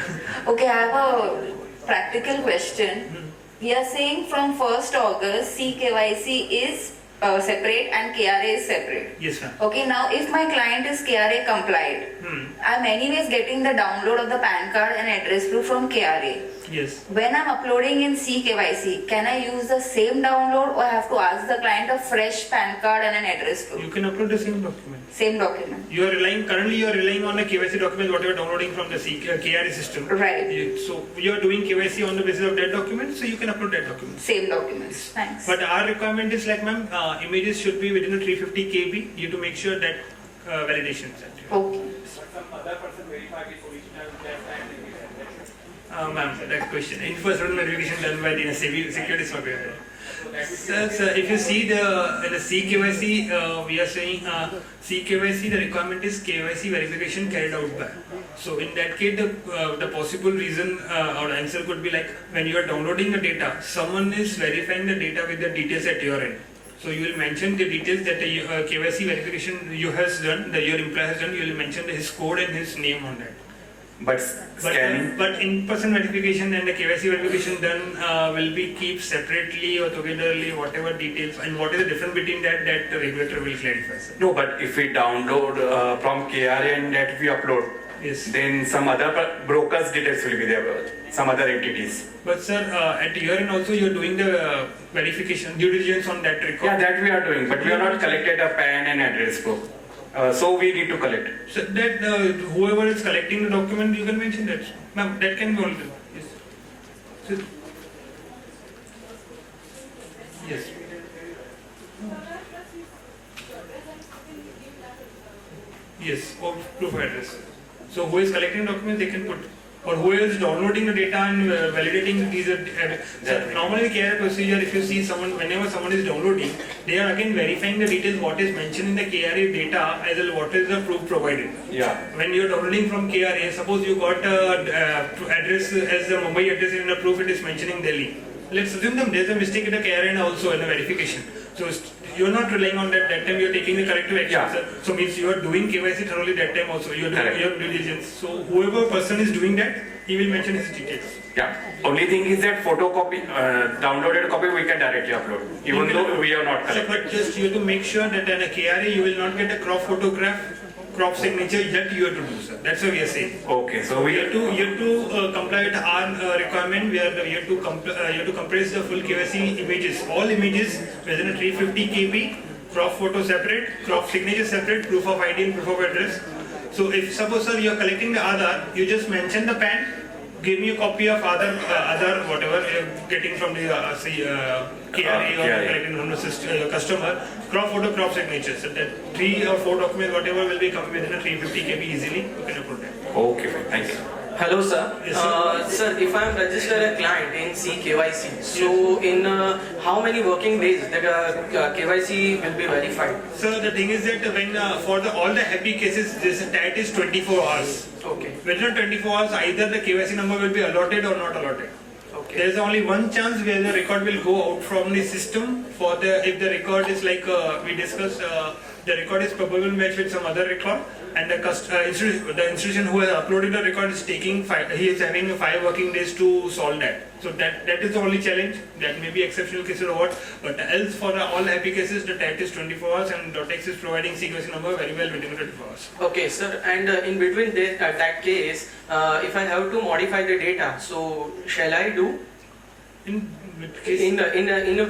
Okay, I have a practical question. we are saying from 1st August, CKYC is separate and KRA is separate. Yes, ma'am. Okay, now if my client is KRA compliant, I'm anyways getting the download of the PAN card and address proof from KRA. Yes. When I'm uploading in CKYC, can I use the same download or I have to ask the client a fresh PAN card and an address proof? You can upload the same document. Same document. Currently you are relying on a KYC document, whatever downloading from the KRA system. Right. So you are doing KYC on the basis of that document, so you can upload that document. Same documents. Thanks. But our requirement is like, ma'am, images should be within the 350 KB. You have to make sure that validation is active. Okay. Some other person verify its original that time. Ma'am, that question. In-person verification done by the security software. Sir, if you see in the CKYC, we are saying CKYC, the requirement is KYC verification carried out by. So in that case, the possible reason or answer could be like when you are downloading the data, someone is verifying the data with the details at your end. So you will mention the details that the KYC verification your employer has done. You will mention his code and his name on that. But scanning? But in-person verification and the KYC verification done will be kept separately or togetherly, whatever details, and what is the difference between that the regulator will clarify, sir. No, but if we download from KRA and that we upload, yes, then some other brokers' details will be there, some other entities. But sir, at your end also you are doing the verification, due diligence on that record. Yeah, that we are doing, but we are not collected a PAN and address book. So we need to collect. So that whoever is collecting the document, you can mention that. Ma'am, that can be all. Yes. So, yes. Yes, or proof of address. So who is collecting documents, they can put. Or who is downloading the data and validating these. So normally the KRA procedure, if you see someone, whenever someone is downloading, they are again verifying the details, what is mentioned in the KRA data as well what is the proof provided. Yeah. When you are downloading from KRA, suppose you got address as the Mumbai address in the proof, it is mentioning Delhi. Let's assume there is a mistake in the KRA and also in the verification. So you are not relying on that time, you are taking the corrective action. Yeah. So means you are doing KYC thoroughly that time also, you are doing your due diligence. So whoever person is doing that, he will mention his details. Yeah. Only thing is that photocopy, downloaded copy we can directly upload, even though we are not collected. So, but just you have to make sure that in a KRA you will not get a crop photograph, crop signature, that you have to do, sir. That's what we are saying. Okay, so you have to comply with our requirement where you have to compress the full KYC images, all images within a 350 KB, crop photo separate, crop signature separate, proof of ID and proof of address. So if suppose sir you are collecting the Aadhaar, you just mention the PAN, give me a copy of Aadhaar whatever you are getting from the KRA or collecting from the customer, crop photo, crop signature. So that 3 or 4 documents whatever will be coming within a 350 KB easily, you can upload that. Okay, thank you. Hello sir. Yes, sir, if I am registered a client in CKYC, so in how many working days that KYC will be verified? So the thing is that when for all the happy cases, that is 24 hours. Okay. Within 24 hours, either the KYC number will be allotted or not allotted. Okay. There is only one chance where the record will go out from the system for if the record is like we discussed, the record is probable match with some other record, and the institution who has uploaded the record is he is having 5 working days to solve that. So that is the only challenge. That may be exceptional cases or what, but else for all happy cases, the TAT is 24 hours and .x is providing CKYC number very well within 24 hours. Okay, sir. And in between that case, if I have to modify the data, so shall I do? In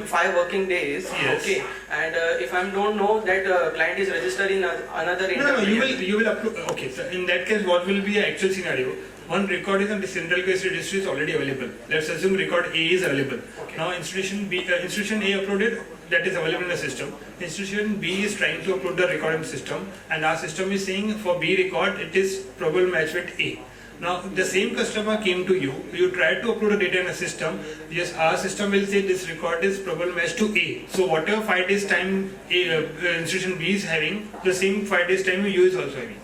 5 working days, yes. Okay. And if I don't know that client is registered in another you will upload. Okay, so in that case, what will be the actual scenario? One record is on the central case registry is already available. Let's assume record A is available. Okay. Now institution A uploaded, that is available in the system. Institution B is trying to upload the record in the system, and our system is saying for B record it is probable match with A. Now the same customer came to you, you tried to upload the data in a system, yes, our system will say this record is probable match to A. So whatever 5 days time institution B is having, the same 5 days time U is also having.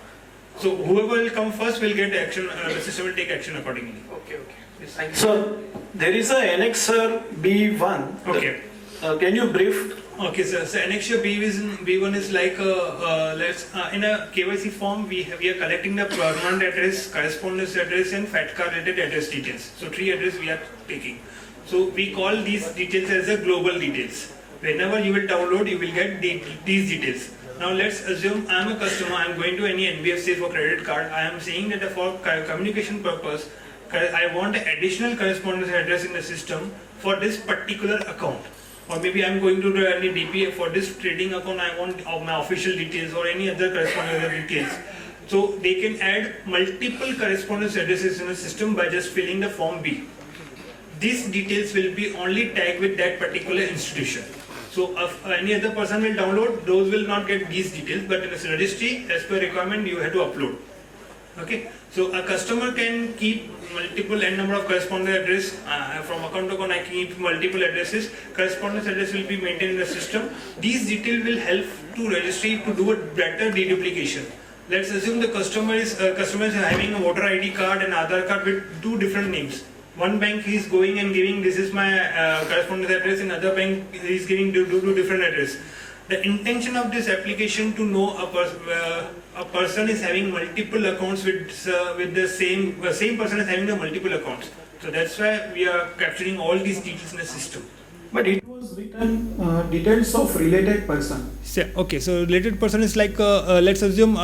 So whoever will come first will get action, the system will take action accordingly. Okay. Yes, thank you. So there is a annexure B1. Okay. Can you brief? Okay, sir. So annexure B1 is like in a KYC form we are collecting the permanent address, correspondence address, and FATCA related address details. So 3 address we are taking. So we call these details as the global details. Whenever you will download, you will get these details. Now let's assume I am a customer, I am going to any NBFC for credit card. I am saying that for communication purpose, I want additional correspondence address in the system for this particular account. Or maybe I am going to do any DPA for this trading account, I want my official details or any other correspondence details. So they can add multiple correspondence addresses in the system by just filling the form B. These details will be only tagged with that particular institution. So if any other person will download, those will not get these details, but in the registry, as per requirement, you have to upload. Okay, so a customer can keep multiple n number of correspondence address from account to account. I keep multiple addresses. Correspondence address will be maintained in the system. These details will help to registry to do a better deduplication. Let's assume the customer is having a voter ID card and Aadhaar card with two different names. One bank is going and giving this is my correspondence address, in other bank is giving two different address. The intention of this application to know a person is having multiple accounts with the same person is having the multiple accounts. So that's why we are capturing all these details in the system. But it was written details of related person. Okay, so related person is like let's assume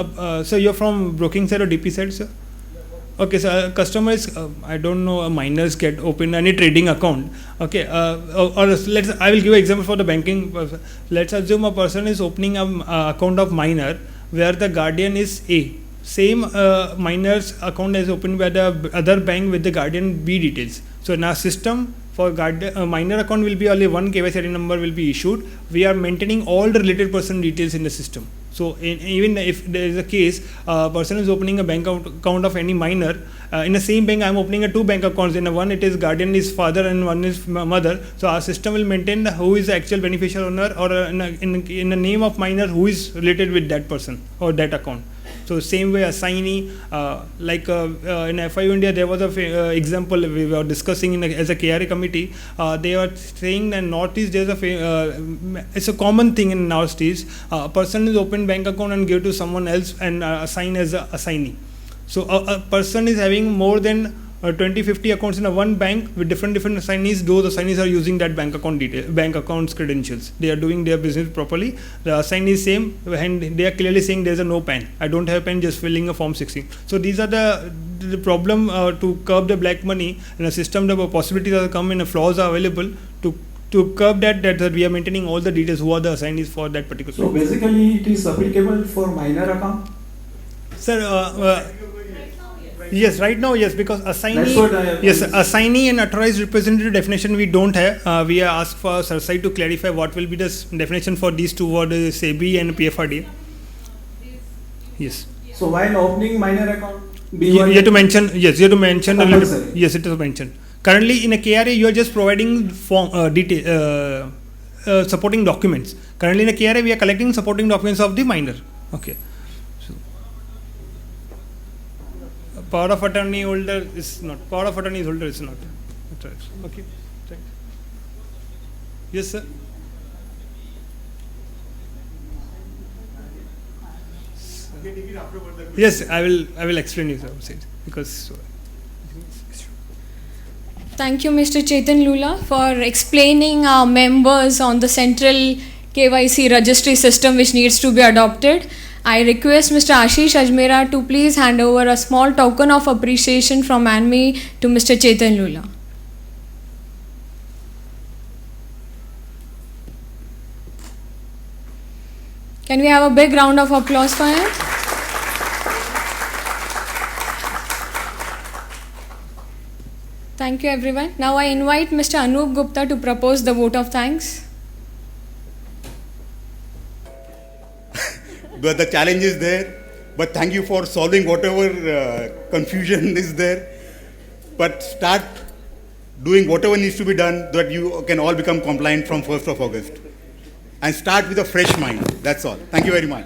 so you're from broking side or DP side, sir? Okay, so a customer is I don't know, minors get open any trading account. Okay, or let's I will give an example for the banking. Let's assume a person is opening an account of minor where the guardian is A. Same minor's account is opened by the other bank with the guardian B details. So in our system, for minor account will be only one KYC ID number will be issued. We are maintaining all the related person details in the system. So even if there is a case, person is opening a bank account of any minor, in the same bank I am opening two bank accounts. In one it is guardian is father and one is mother. So our system will maintain who is the actual beneficial owner, or in the name of minor who is related with that person or that account. So same way assignee, like in FIU India there was a example we were discussing as a KRA committee. They were saying that Northeast there's it's a common thing in Northeast. A person is open bank account and give to someone else and assign as a assignee. So a person is having more than 20-50 accounts in one bank with different assignees. Those assignees are using that bank account's credentials. They are doing their business properly. The assignee is same, and they are clearly saying there's a no PAN. I don't have PAN, just filling a form 16. So these are the problem to curb the black money in a system. The possibilities are come and flaws are available to curb that we are maintaining all the details who are the assignees for that particular. So basically, it is applicable for minor account. Sir. Yes, right now, yes, because assignee, assignee and authorized representative definition we don't have. We are asked for CERSAI to clarify what will be the definition for these two words, SEBI and PFRDA. Yes. So while opening minor account, you have to mention, yes, you have to mention, yes, it is mentioned. Currently in a KRA, you are just providing form, supporting documents. Currently in a KRA, we are collecting supporting documents of the minor. Okay. Power of attorney holder is not. Power of attorney holder is not. Okay. Thanks. Yes, sir. Yes, I will explain you, sir, because. Thank you, Mr. Chetan Lula, for explaining our members on the central KYC registry system which needs to be adopted. I request Mr. Ashish Ajmera to please hand over a small token of appreciation from ANMI to Mr. Chetan Lula. Can we have a big round of applause for him? Thank you, everyone. Now I invite Mr. Anup Gupta to propose the vote of thanks. But the challenge is there, but thank you for solving whatever confusion is there. But start doing whatever needs to be done that you can all become compliant from 1st of August. And start with a fresh mind. That's all. Thank you very much.